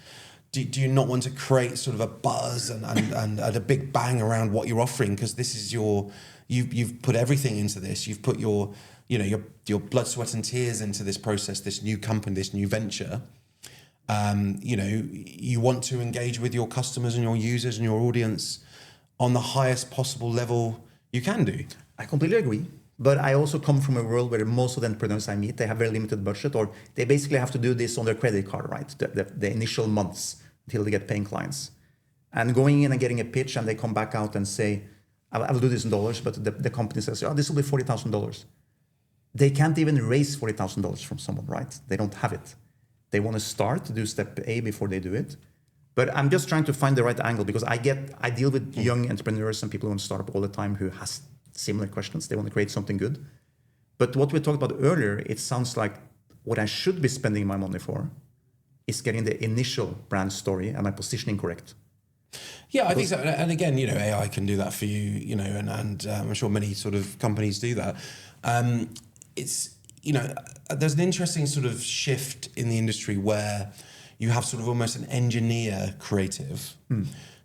Do you not want to create sort of a buzz and a big bang around what you're offering? Because this is you've put everything into this. You've put your blood, sweat and tears into this process, this new company, this new venture. You want to engage with your customers and your users and your audience on the highest possible level you can do. I completely agree. But I also come from a world where most of the entrepreneurs I meet, they have very limited budget, or they basically have to do this on their credit card, right? The initial months until they get paying clients. And going in and getting a pitch, and they come back out and say, I will do this in dollars, but the company says, this will be $40,000. They can't even raise $40,000 from someone, right? They don't have it. They want to start to do step A before they do it. But I'm just trying to find the right angle, because I deal with young entrepreneurs and people who want to start up all the time who has similar questions. They want to create something good. But what we talked about earlier, it sounds like what I should be spending my money for is getting the initial brand story and my positioning correct. Yeah, I think so. And again, AI can do that for you, and I'm sure many sort of companies do that. There's an interesting sort of shift in the industry where you have sort of almost an engineer creative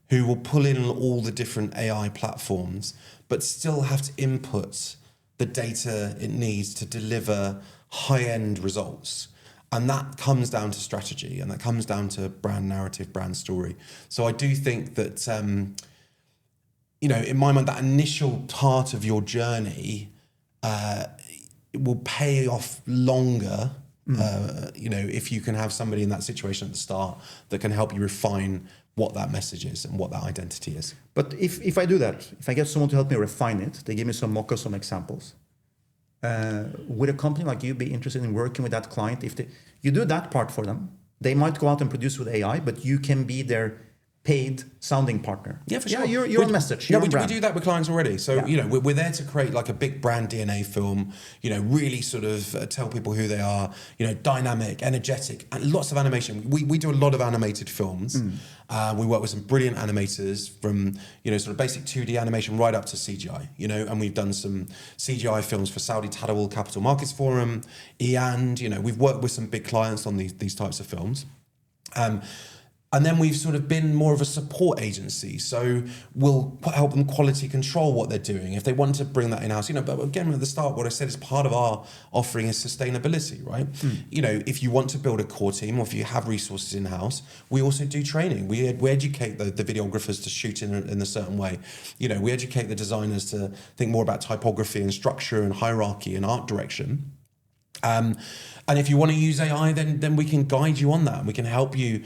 who will pull in all the different AI platforms, but still have to input the data it needs to deliver high-end results. And that comes down to strategy, and that comes down to brand narrative, brand story. So I do think that, in my mind, that initial part of your journey will pay off longer, if you can have somebody in that situation at the start that can help you refine what that message is and what that identity is. But if I do that, if I get someone to help me refine it, they give me some mock-ups, some examples, would a company like you be interested in working with that client? If you do that part for them, they might go out and produce with AI, but you can be their paid sounding partner. Yeah, for sure. Your message. We do that with clients already. So, we're there to create like a big brand DNA film, really sort of tell people who they are, dynamic, energetic, and lots of animation. We do a lot of animated films. We work with some brilliant animators from, sort of basic 2D animation right up to CGI, and we've done some CGI films for Saudi Tadawul Capital Markets Forum, EAND, we've worked with some big clients on these types of films. And then we've sort of been more of a support agency. So we'll help them quality control what they're doing if they want to bring that in-house. But again, at the start, what I said is part of our offering is sustainability, right? If you want to build a core team, or if you have resources in-house, we also do training. We educate the videographers to shoot in a certain way. We educate the designers to think more about typography and structure and hierarchy and art direction. And if you want to use AI, then we can guide you on that. We can help you,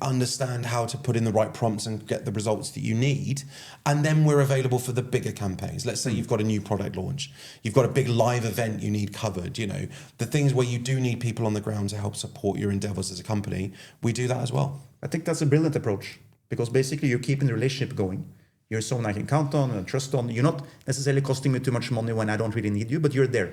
understand how to put in the right prompts and get the results that you need. And then we're available for the bigger campaigns. Let's say you've got a new product launch. You've got a big live event you need covered. The things where you do need people on the ground to help support your endeavors as a company, we do that as well. I think that's a brilliant approach, because basically you're keeping the relationship going. You're someone I can count on and trust on. You're not necessarily costing me too much money when I don't really need you, but you're there.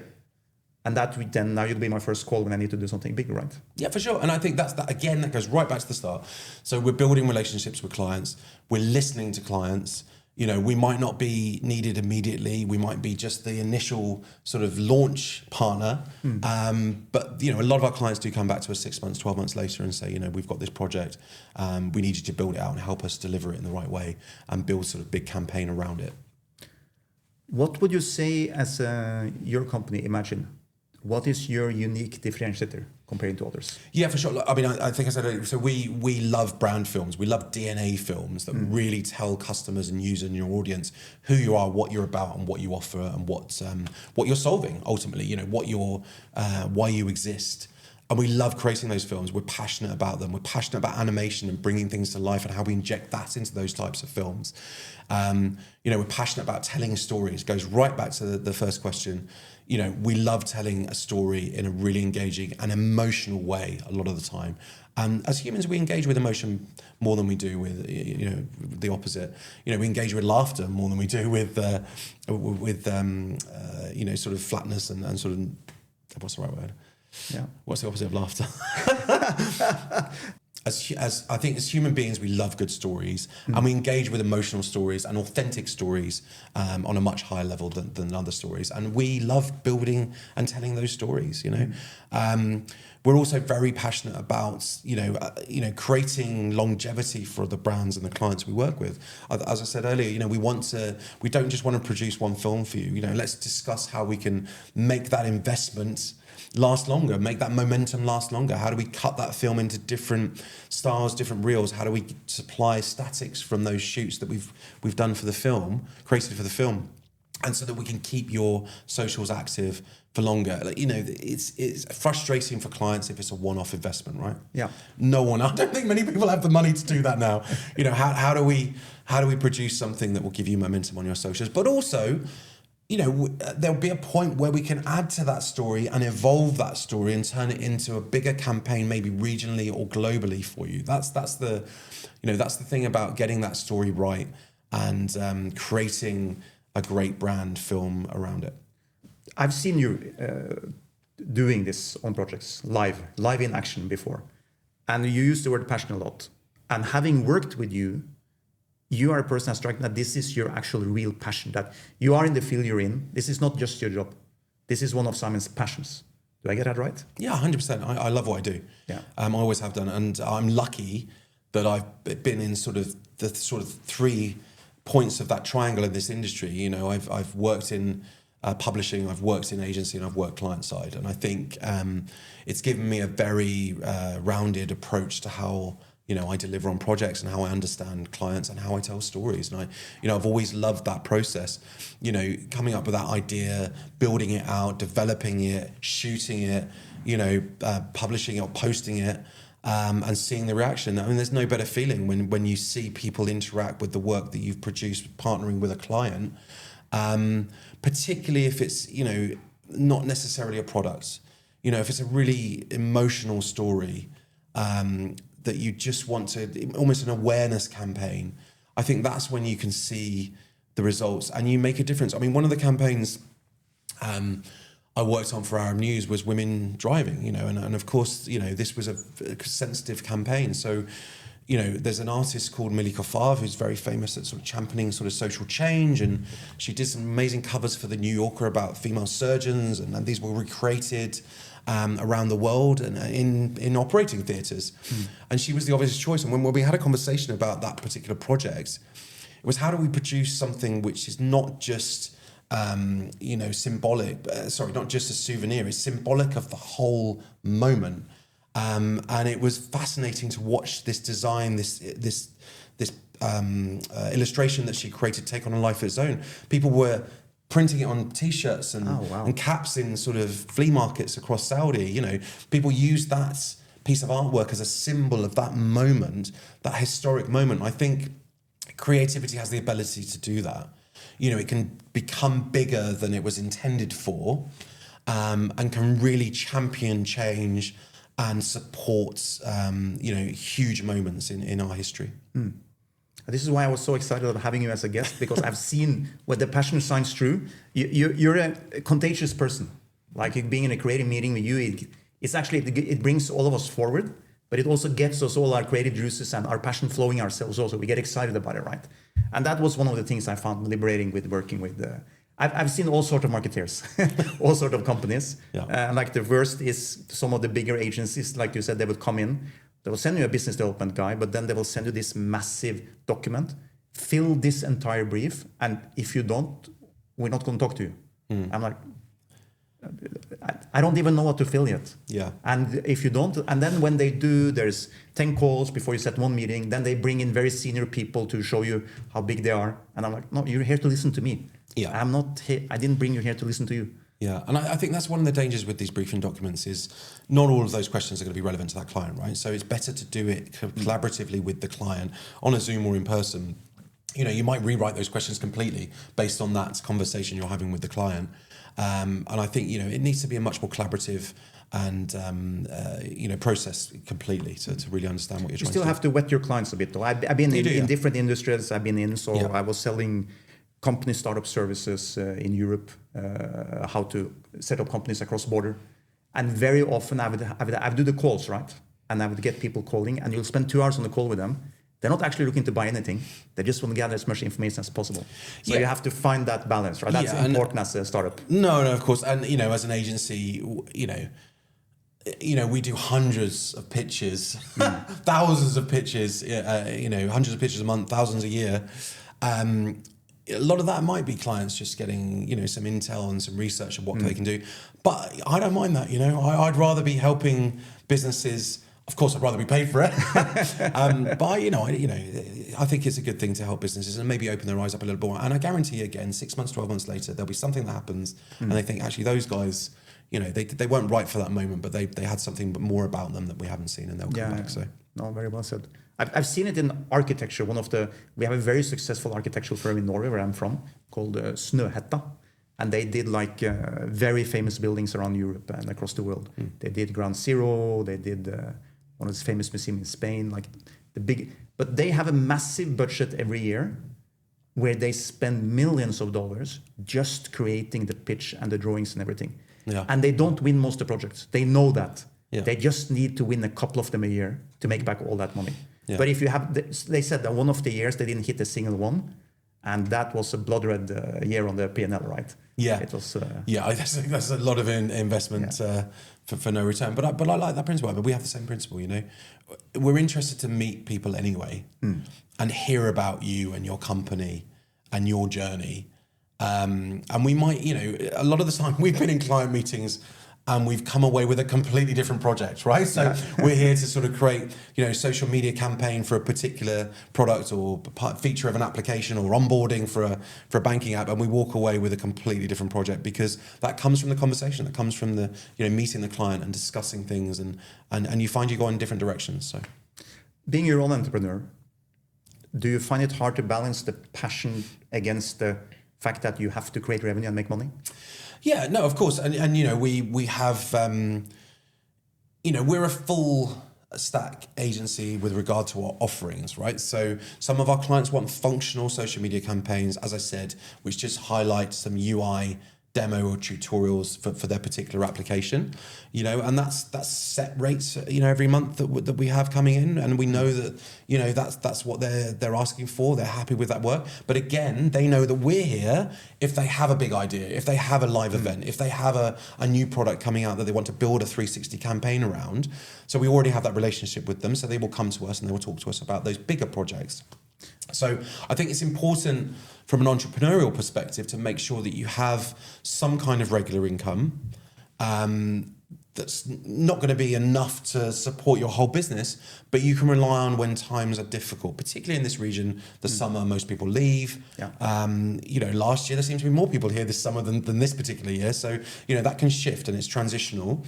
And now you'd be my first call when I need to do something big, right? Yeah, for sure. And I think that goes right back to the start. So we're building relationships with clients. We're listening to clients. We might not be needed immediately. We might be just the initial sort of launch partner. But, a lot of our clients do come back to us 6 months, 12 months later and say, we've got this project. We need you to build it out and help us deliver it in the right way and build sort of big campaign around it. What would you say as your company, IMGN? What is your unique differentiator compared to others? Yeah, for sure. Look, I think I said earlier, so we love brand films. We love DNA films that really tell customers and users and your audience who you are, what you're about, and what you offer, and what you're solving ultimately. Why you exist. And we love creating those films. We're passionate about them. We're passionate about animation and bringing things to life and how we inject that into those types of films. We're passionate about telling stories. It goes right back to the first question. We love telling a story in a really engaging and emotional way a lot of the time. And as humans, we engage with emotion more than we do with, the opposite. We engage with laughter more than we do with sort of flatness and sort of, what's the right word? Yeah. What's the opposite of laughter? As I think as human beings, we love good stories, and we engage with emotional stories and authentic stories on a much higher level than other stories. And we love building and telling those stories. We're also very passionate about creating longevity for the brands and the clients we work with. As I said earlier, we don't just want to produce one film for you. Let's discuss how we can make that investment last longer, make that momentum last longer. How do we cut that film into different styles, different reels? How do we supply statics from those shoots that we've done for the film, created for the film, and so that we can keep your socials active for longer? It's frustrating for clients if it's a one-off investment, right? Yeah. I don't think many people have the money to do that now. How do we produce something that will give you momentum on your socials, but also, there'll be a point where we can add to that story and evolve that story and turn it into a bigger campaign, maybe regionally or globally for you. That's the thing about getting that story right and creating a great brand film around it. I've seen you doing this on projects live in action before, and you use the word passion a lot. And having worked with you, you are a person that strikes that this is your actual real passion, that you are in the field you're in. This is not just your job. This is one of Simon's passions. Do I get that right? Yeah, 100%. I love what I do. Yeah. I always have done. And I'm lucky that I've been in the 3 points of that triangle in this industry. I've worked in publishing, I've worked in agency, and I've worked client side. And I think it's given me a very rounded approach to how I deliver on projects and how I understand clients and how I tell stories. And I've always loved that process, coming up with that idea, building it out, developing it, shooting it, publishing it or posting it, and seeing the reaction. I mean, there's no better feeling when you see people interact with the work that you've produced, partnering with a client, particularly if it's, not necessarily a product, if it's a really emotional story, that you just want to, almost an awareness campaign. I think that's when you can see the results and you make a difference. I mean, one of the campaigns I worked on for Arab News was women driving, and of course, this was a sensitive campaign. So, there's an artist called Millie Kofar who's very famous at sort of championing sort of social change, and she did some amazing covers for the New Yorker about female surgeons, and these were recreated around the world and in operating theatres. And she was the obvious choice. And when we had a conversation about that particular project, it was how do we produce something which is not just symbolic, not just a souvenir, it's symbolic of the whole moment. And it was fascinating to watch this design, this illustration that she created take on a life of its own. People were printing it on T-shirts and caps in sort of flea markets across Saudi. People use that piece of artwork as a symbol of that moment, that historic moment. I think creativity has the ability to do that. It can become bigger than it was intended for, and can really champion change and support, huge moments in our history. This is why I was so excited about having you as a guest, because I've seen what the passion shines through. You're a contagious person. Like being in a creative meeting with you, it brings all of us forward, but it also gets us all our creative juices and our passion flowing ourselves also. We get excited about it, right? And that was one of the things I found liberating with working with I've seen all sorts of marketeers, all sorts of companies. Yeah. Like the worst is some of the bigger agencies, like you said, they would come in. They will send you a business development guy, but then they will send you this massive document, fill this entire brief, and if you don't, we're not going to talk to you. I'm like, I don't even know what to fill yet. Yeah. And if you don't, and then when they do, there's 10 calls before you set one meeting, then they bring in very senior people to show you how big they are. And I'm like, no, you're here to listen to me. Yeah. I didn't bring you here to listen to you. Yeah, and I think that's one of the dangers with these briefing documents is not all of those questions are going to be relevant to that client, right? So it's better to do it collaboratively with the client on a Zoom or in person. You know, you might rewrite those questions completely based on that conversation you're having with the client. And I think, you know, it needs to be a much more collaborative and, you know, process completely to really understand what you're trying to do. You still have to wet your clients a bit, though. I've been in different industries I've been in, so Yeah. I was selling company startup services in Europe, how to set up companies across border. And very often I would do the calls, right? And I would get people calling, and you'll spend 2 hours on the call with them. They're not actually looking to buy anything. They just want to gather as much information as possible. So you have to find that balance, right? That's important as a startup. No, of course. And, you know, as an agency, you know, we do hundreds of pitches, thousands of pitches, you know, hundreds of pitches a month, thousands a year. A lot of that might be clients just getting, you know, some intel and some research of what they can do. But I don't mind that, you know. I'd rather be helping businesses. Of course, I'd rather be paid for it. But, you know, I think it's a good thing to help businesses and maybe open their eyes up a little more. And I guarantee you, again, 6 months, 12 months later, there'll be something that happens and they think, actually, those guys, you know, they weren't right for that moment, but they had something more about them that we haven't seen, and they'll come back. So, no, very well said. I've seen it in architecture. We have a very successful architectural firm in Norway, where I'm from, called Snøhetta. And they did like very famous buildings around Europe and across the world. They did Ground Zero. They did one of the famous museums in Spain, like the big. But they have a massive budget every year, where they spend millions of dollars just creating the pitch and the drawings and everything. Yeah. And they don't win most of the projects. They know that. Yeah. They just need to win a couple of them a year to make back all that money. Yeah. But if you have, they said that one of the years they didn't hit a single one, and that was a blood red year on the P&L, right? Yeah, it was. I think that's a lot of investment for no return. But I like that principle. But we have the same principle. You know, we're interested to meet people anyway and hear about you and your company and your journey. And we might, you know, a lot of the time we've been in client meetings and we've come away with a completely different project, right? So we're here to sort of create, you know, social media campaign for a particular product or feature of an application or onboarding for a banking app, and we walk away with a completely different project because that comes from the conversation, that comes from the, you know, meeting the client and discussing things, and you find you go in different directions. So, being your own entrepreneur, do you find it hard to balance the passion against the fact that you have to create revenue and make money? Yeah, no, of course. And you know, we have, you know, we're a full stack agency with regard to our offerings, right? So some of our clients want functional social media campaigns, as I said, which just highlight some UI demo or tutorials for their particular application, you know, and that's set rates, you know, every month that we have coming in, and we know that, you know, that's what they're asking for. They're happy with that work, but again, they know that we're here if they have a big idea, if they have a live event, if they have a new product coming out that they want to build a 360 campaign around. So we already have that relationship with them, so they will come to us and they will talk to us about those bigger projects. So I think it's important from an entrepreneurial perspective to make sure that you have some kind of regular income that's not going to be enough to support your whole business, but you can rely on when times are difficult, particularly in this region. The summer, most people leave. Yeah. You know, last year there seemed to be more people here this summer than this particular year. So, you know, that can shift and it's transitional.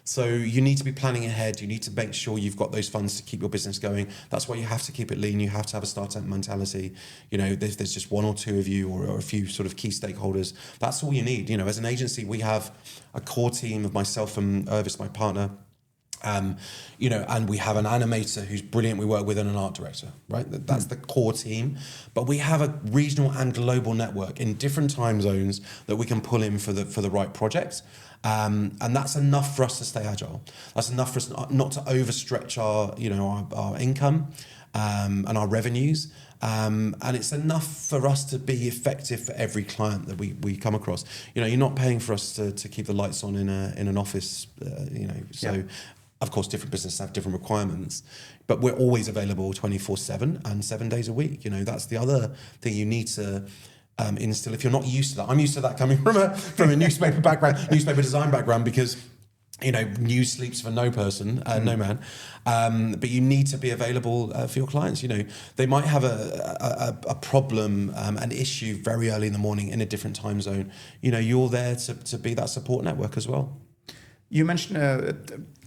So you need to be planning ahead. You need to make sure you've got those funds to keep your business going. That's why you have to keep it lean. You have to have a startup mentality. You know, there's just one or two of you or a few sort of key stakeholders. That's all you need. You know, as an agency, we have a core team of myself and Irvis, my partner. You know, and we have an animator who's brilliant. We work with and an art director, right? That's the core team. But we have a regional and global network in different time zones that we can pull in for the right projects. And that's enough for us to stay agile. That's enough for us not to overstretch our income and our revenues. And it's enough for us to be effective for every client that we come across. You know, you're not paying for us to keep the lights on in an office. You know, so. Yeah. Of course, different businesses have different requirements, but we're always available 24/7 and 7 days a week. You know, that's the other thing you need to instill if you're not used to that. I'm used to that coming from a newspaper background, newspaper design background, because news sleeps for no person, no man. But you need to be available for your clients. They might have a problem, an issue very early in the morning in a different time zone. You're there to be that support network as well. You mentioned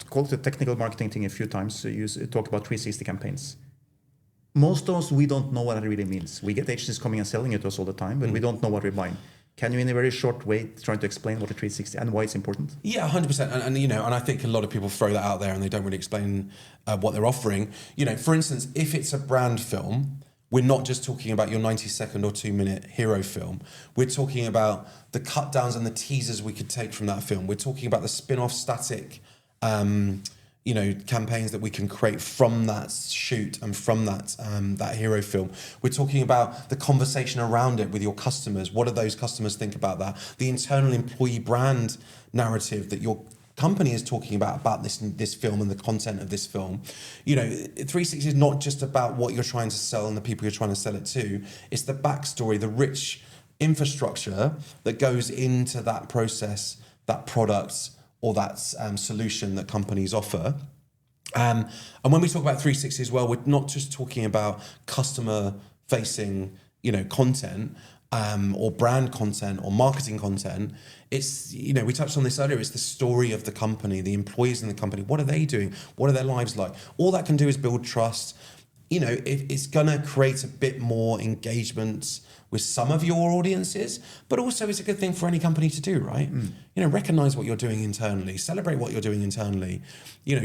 called the technical marketing thing a few times. So you talk about 360 campaigns. Most of us, we don't know what it really means. We get agencies coming and selling it to us all the time, but we don't know what we're buying. Can you, in a very short way, try to explain what a 360 and why it's important? Yeah, 100%. And I think a lot of people throw that out there and they don't really explain what they're offering. For instance, if it's a brand film, we're not just talking about your 90-second or 2-minute hero film. We're talking about the cut downs and the teasers we could take from that film. We're talking about the spin-off static, campaigns that we can create from that shoot and from that hero film. We're talking about the conversation around it with your customers. What do those customers think about that? The internal employee brand narrative that your company is talking about this film and the content of this film. 360 is not just about what you're trying to sell and the people you're trying to sell it to. It's the backstory, the rich infrastructure that goes into that process, that product, or that solution that companies offer. And when we talk about 360 as well, we're not just talking about customer-facing, content or brand content or marketing content. It's, we touched on this earlier, it's the story of the company, the employees in the company. What are they doing? What are their lives like? All that can do is build trust. It's going to create a bit more engagement with some of your audiences, but also it's a good thing for any company to do, right? Recognize what you're doing internally, celebrate what you're doing internally,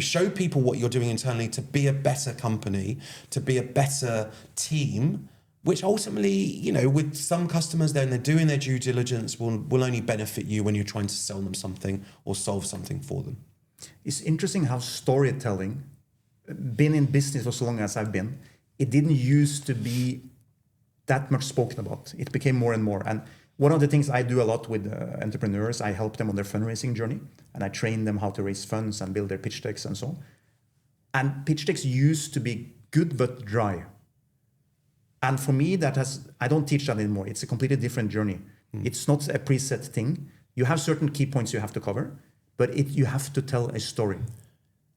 show people what you're doing internally to be a better company, to be a better team, which ultimately, with some customers then they're doing their due diligence will only benefit you when you're trying to sell them something or solve something for them. It's interesting how storytelling, been in business for so long as I've been, it didn't used to be that much spoken about. It became more and more. And one of the things I do a lot with entrepreneurs, I help them on their fundraising journey and I train them how to raise funds and build their pitch decks and so on. And pitch decks used to be good but dry. And for me, I don't teach that anymore. It's a completely different journey. It's not a preset thing. You have certain key points you have to cover, but you have to tell a story.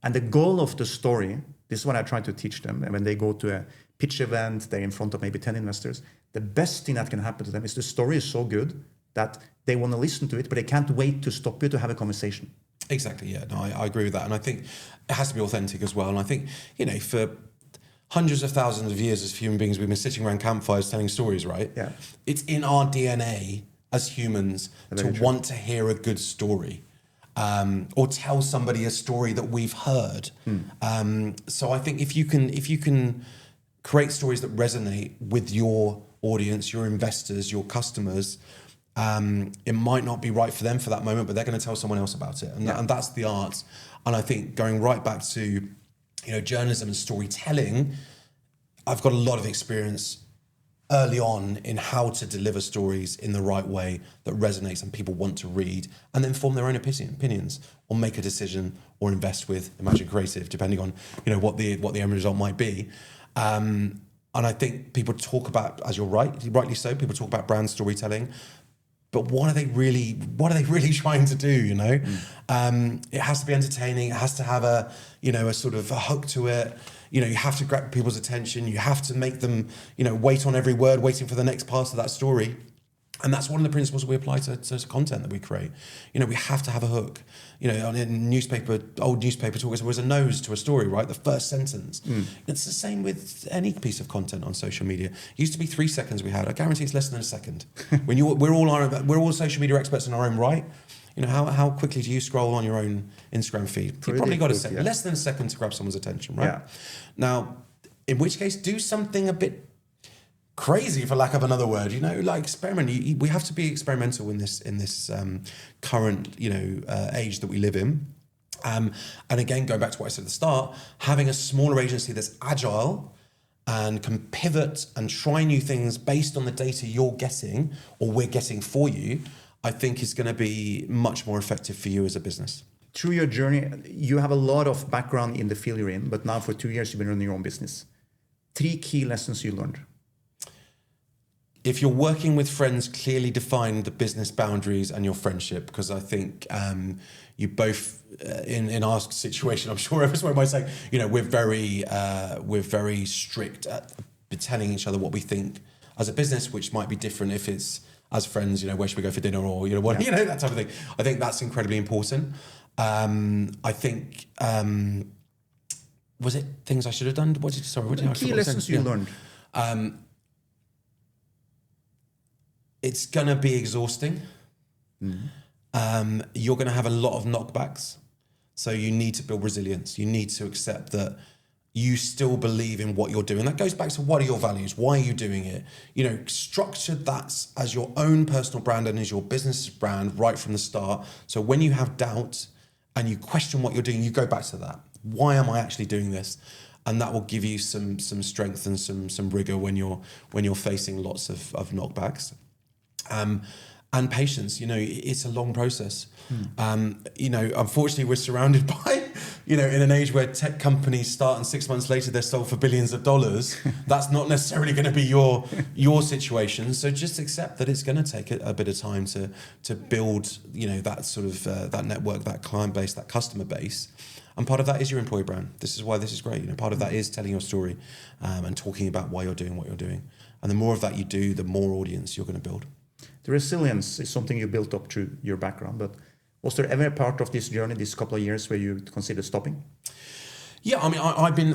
And the goal of the story, this is what I try to teach them. And when they go to a pitch event, they're in front of maybe 10 investors. The best thing that can happen to them is the story is so good that they want to listen to it, but they can't wait to stop you to have a conversation. Exactly, yeah. No, I agree with that. And I think it has to be authentic as well. And I think, for hundreds of thousands of years as human beings, we've been sitting around campfires telling stories, right? Yeah. It's in our DNA as humans to want to hear a good story. Or tell somebody a story that we've heard. So I think if you can create stories that resonate with your audience, your investors, your customers, it might not be right for them for that moment, but they're going to tell someone else about it, and that's the art. And I think going right back to journalism and storytelling, I've got a lot of experience early on in how to deliver stories in the right way that resonates and people want to read and then form their own opinions or make a decision or invest with Imagine Creative, depending on what the end result might be. And I think people talk about, as you're rightly so, people talk about brand storytelling, but what are they really trying to do? It has to be entertaining. It has to have a sort of a hook to it. You have to grab people's attention. You have to make them, wait on every word, waiting for the next part of that story. And that's one of the principles we apply to content that we create. We have to have a hook. In old newspaper talk, there was a nose to a story, right? The first sentence. It's the same with any piece of content on social media. It used to be 3 seconds we had. I guarantee it's less than a second. We're all social media experts in our own right. How quickly do you scroll on your own Instagram feed? You probably got less than a second to grab someone's attention, right? Yeah. Now, in which case, do something a bit crazy, for lack of another word, experiment. We have to be experimental in this current age that we live in. And again, going back to what I said at the start, having a smaller agency that's agile and can pivot and try new things based on the data you're getting or we're getting for you, I think is going to be much more effective for you as a business. Through your journey, you have a lot of background in the field you're in, but now for 2 years you've been running your own business. 3 key lessons you learned. if you're working with friends, clearly define the business boundaries and your friendship, because I think you both, in our situation, I'm sure everyone might say, we're very strict at telling each other what we think as a business, which might be different if it's as friends, where should we go for dinner, or that type of thing. I think that's incredibly important. I think was it things I should have done? Key lessons you learned. It's gonna be exhausting. You're gonna have a lot of knockbacks, so you need to build resilience. You need to accept that you still believe in what you're doing. That goes back to, what are your values? Why are you doing it? Structure that as your own personal brand and as your business brand right from the start. So when you have doubt and you question what you're doing, you go back to that. Why am I actually doing this? And that will give you some strength and some rigor when you're facing lots of knockbacks. And patience. It's a long process. Unfortunately, we're surrounded by, in an age where tech companies start and 6 months later they're sold for billions of dollars. That's not necessarily going to be your situation. So just accept that it's going to take a bit of time to build, that sort of that network, that client base, that customer base. And part of that is your employee brand. This is why this is great. Part of that is telling your story and talking about why you're doing what you're doing. And the more of that you do, the more audience you're going to build. The resilience is something you built up through your background, but was there ever a part of this journey, this couple of years, where you considered stopping? Yeah, I mean, I've been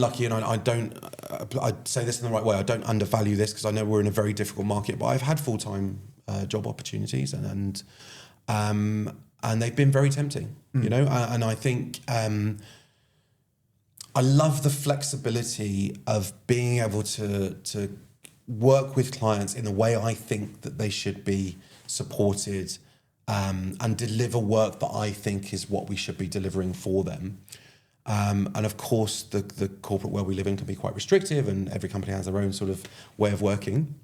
lucky, and I'd say this in the right way. I don't undervalue this, because I know we're in a very difficult market, but I've had full-time job opportunities, and they've been very tempting, and I think I love the flexibility of being able to work with clients in the way I think that they should be supported, and deliver work that I think is what we should be delivering for them. And of course, the corporate world we live in can be quite restrictive, and every company has their own sort of way of working.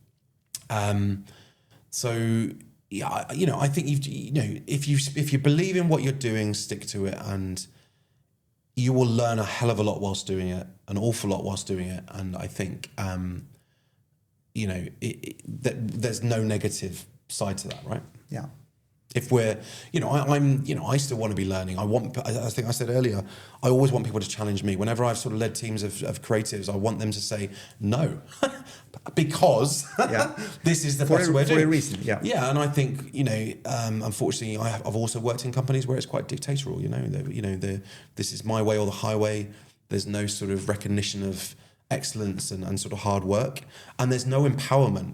So yeah, I think if you believe in what you're doing, stick to it, and you will learn a hell of a lot whilst doing it, an awful lot whilst doing it. And I think there's no negative side to that, right? Yeah. If we're, I still want to be learning. I think I said earlier, I always want people to challenge me. Whenever I've sort of led teams of creatives, I want them to say no, because this is the best way to do it. For a reason, yeah. Yeah, and I think, unfortunately, I've also worked in companies where it's quite dictatorial. This is my way or the highway. There's no sort of recognition of excellence and sort of hard work, and there's no empowerment.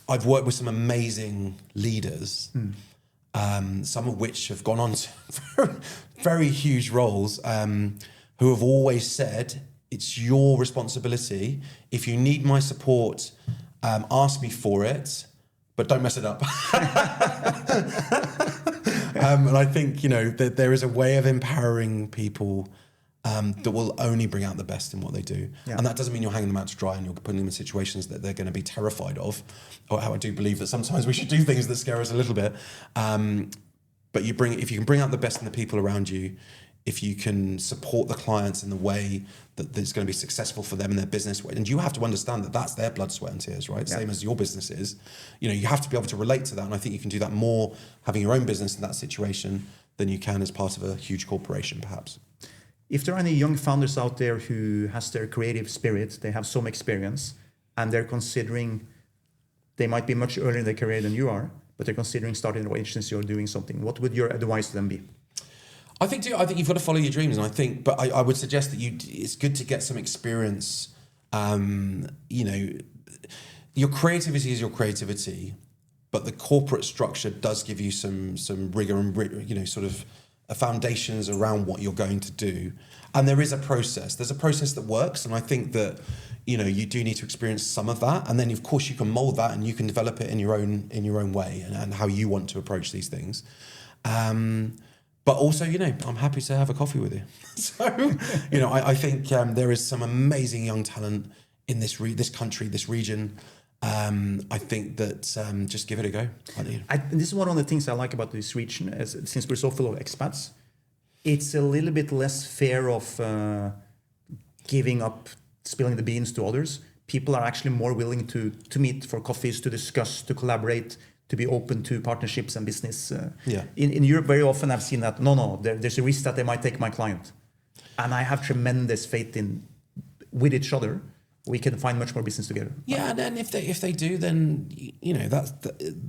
I've worked with some amazing leaders, some of which have gone on to very huge roles, who have always said, it's your responsibility. If you need my support, ask me for it, but don't mess it up. And I think, that there is a way of empowering people that will only bring out the best in what they do. Yeah. And that doesn't mean you're hanging them out to dry and you're putting them in situations that they're going to be terrified of. Or how I do believe that sometimes we should do things that scare us a little bit. But if you can bring out the best in the people around you, if you can support the clients in the way that it's going to be successful for them in their business, and you have to understand that that's their blood, sweat and tears, right? Yeah. Same as your business is. You have to be able to relate to that. And I think you can do that more having your own business in that situation than you can as part of a huge corporation, perhaps. If there are any young founders out there who has their creative spirit, they have some experience, and they're considering, they might be much earlier in their career than you are, but they're considering starting an agency or doing something, what would your advice to them be? I think you've got to follow your dreams, and I would suggest that it's good to get some experience. Your creativity is your creativity, but the corporate structure does give you some rigor and sort of foundations around what you're going to do. And there is a process. There's a process that works, and I think that you do need to experience some of that, and then of course you can mold that and you can develop it in your own way and how you want to approach these things. But also, I'm happy to have a coffee with you. So, I think there is some amazing young talent in this country, this region. I think that just give it a go. This is one of the things I like about this region, since we're so full of expats. It's a little bit less fear of giving up, spilling the beans to others, people are actually more willing to meet for coffees, to discuss, to collaborate, to be open to partnerships and business. In Europe, very often I've seen that, there's a risk that they might take my client. And I have tremendous faith in, with each other, we can find much more business together. Yeah, and then if they do, then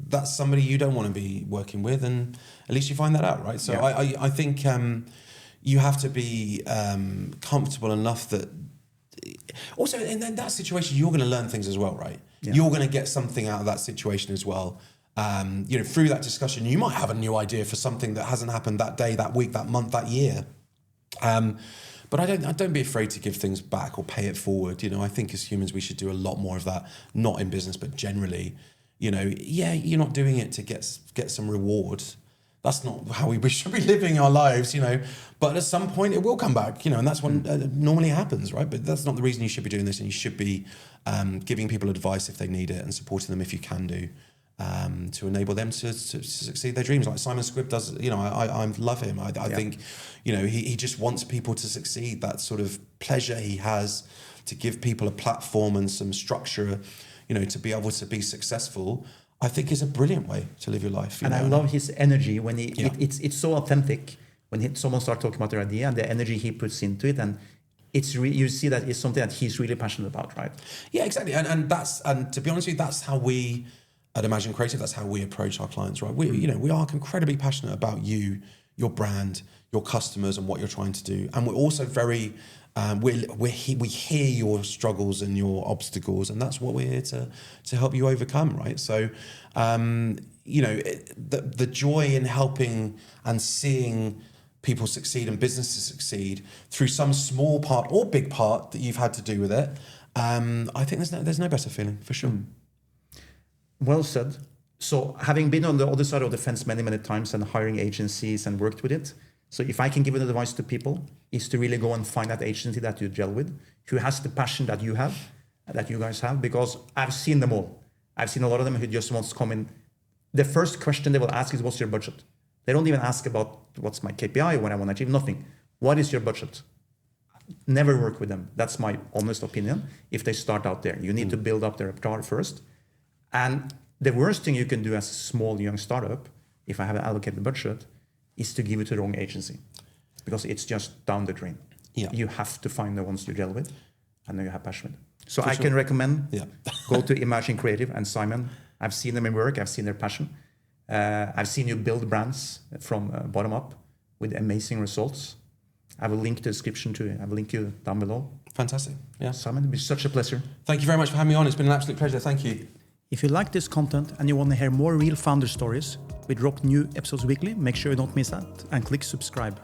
that's somebody you don't want to be working with, and at least you find that out, right? So I think you have to be comfortable enough that. Also, in that situation, you're going to learn things as well, right? Yeah. You're going to get something out of that situation as well. Through that discussion, you might have a new idea for something that hasn't happened that day, that week, that month, that year. But I don't be afraid to give things back or pay it forward. I think as humans we should do a lot more of that, not in business but generally. You're not doing it to get some reward. That's not how we should be living our lives, But at some point it will come back, and that's when normally happens, right? But that's not the reason you should be doing this, and you should be giving people advice if they need it and supporting them if you can do. To enable them to succeed their dreams, like Simon Squibb does. I love him. I think, he just wants people to succeed. That sort of pleasure he has to give people a platform and some structure, to be able to be successful, I think is a brilliant way to live your life. I love his energy when it's so authentic when someone starts talking about their idea and the energy he puts into it, and you see that it's something that he's really passionate about, right? Yeah, exactly. And to be honest with you, that's how we. At Imagine Creative, that's how we approach our clients, right? We are incredibly passionate about you, your brand, your customers, and what you're trying to do. And we're also very, we hear your struggles and your obstacles, and that's what we're here to help you overcome, right? So, the joy in helping and seeing people succeed and businesses succeed through some small part or big part that you've had to do with it, I think there's no better feeling, for sure. Well said. So having been on the other side of the fence many, many times and hiring agencies and worked with it, so if I can give an advice to people, is to really go and find that agency that you gel with, who has the passion that you have, that you guys have, because I've seen them all. I've seen a lot of them who just wants to come in. The first question they will ask is, what's your budget? They don't even ask about what's my KPI, what I want to achieve, nothing. What is your budget? Never work with them. That's my honest opinion. If they start out there, you need to build up their repertoire first. And the worst thing you can do as a small, young startup, if I have an allocated budget, is to give it to the wrong agency, because it's just down the drain. Yeah. You have to find the ones you gel with and you have passion with. So I can recommend go to Imagine Creative and Simon. I've seen them in work. I've seen their passion. I've seen you build brands from bottom up with amazing results. I will link the description to it. I will link you down below. Fantastic. Yeah. Simon, it's been such a pleasure. Thank you very much for having me on. It's been an absolute pleasure. Thank you. If you like this content and you want to hear more real founder stories, we drop new episodes weekly. Make sure you don't miss that and click subscribe.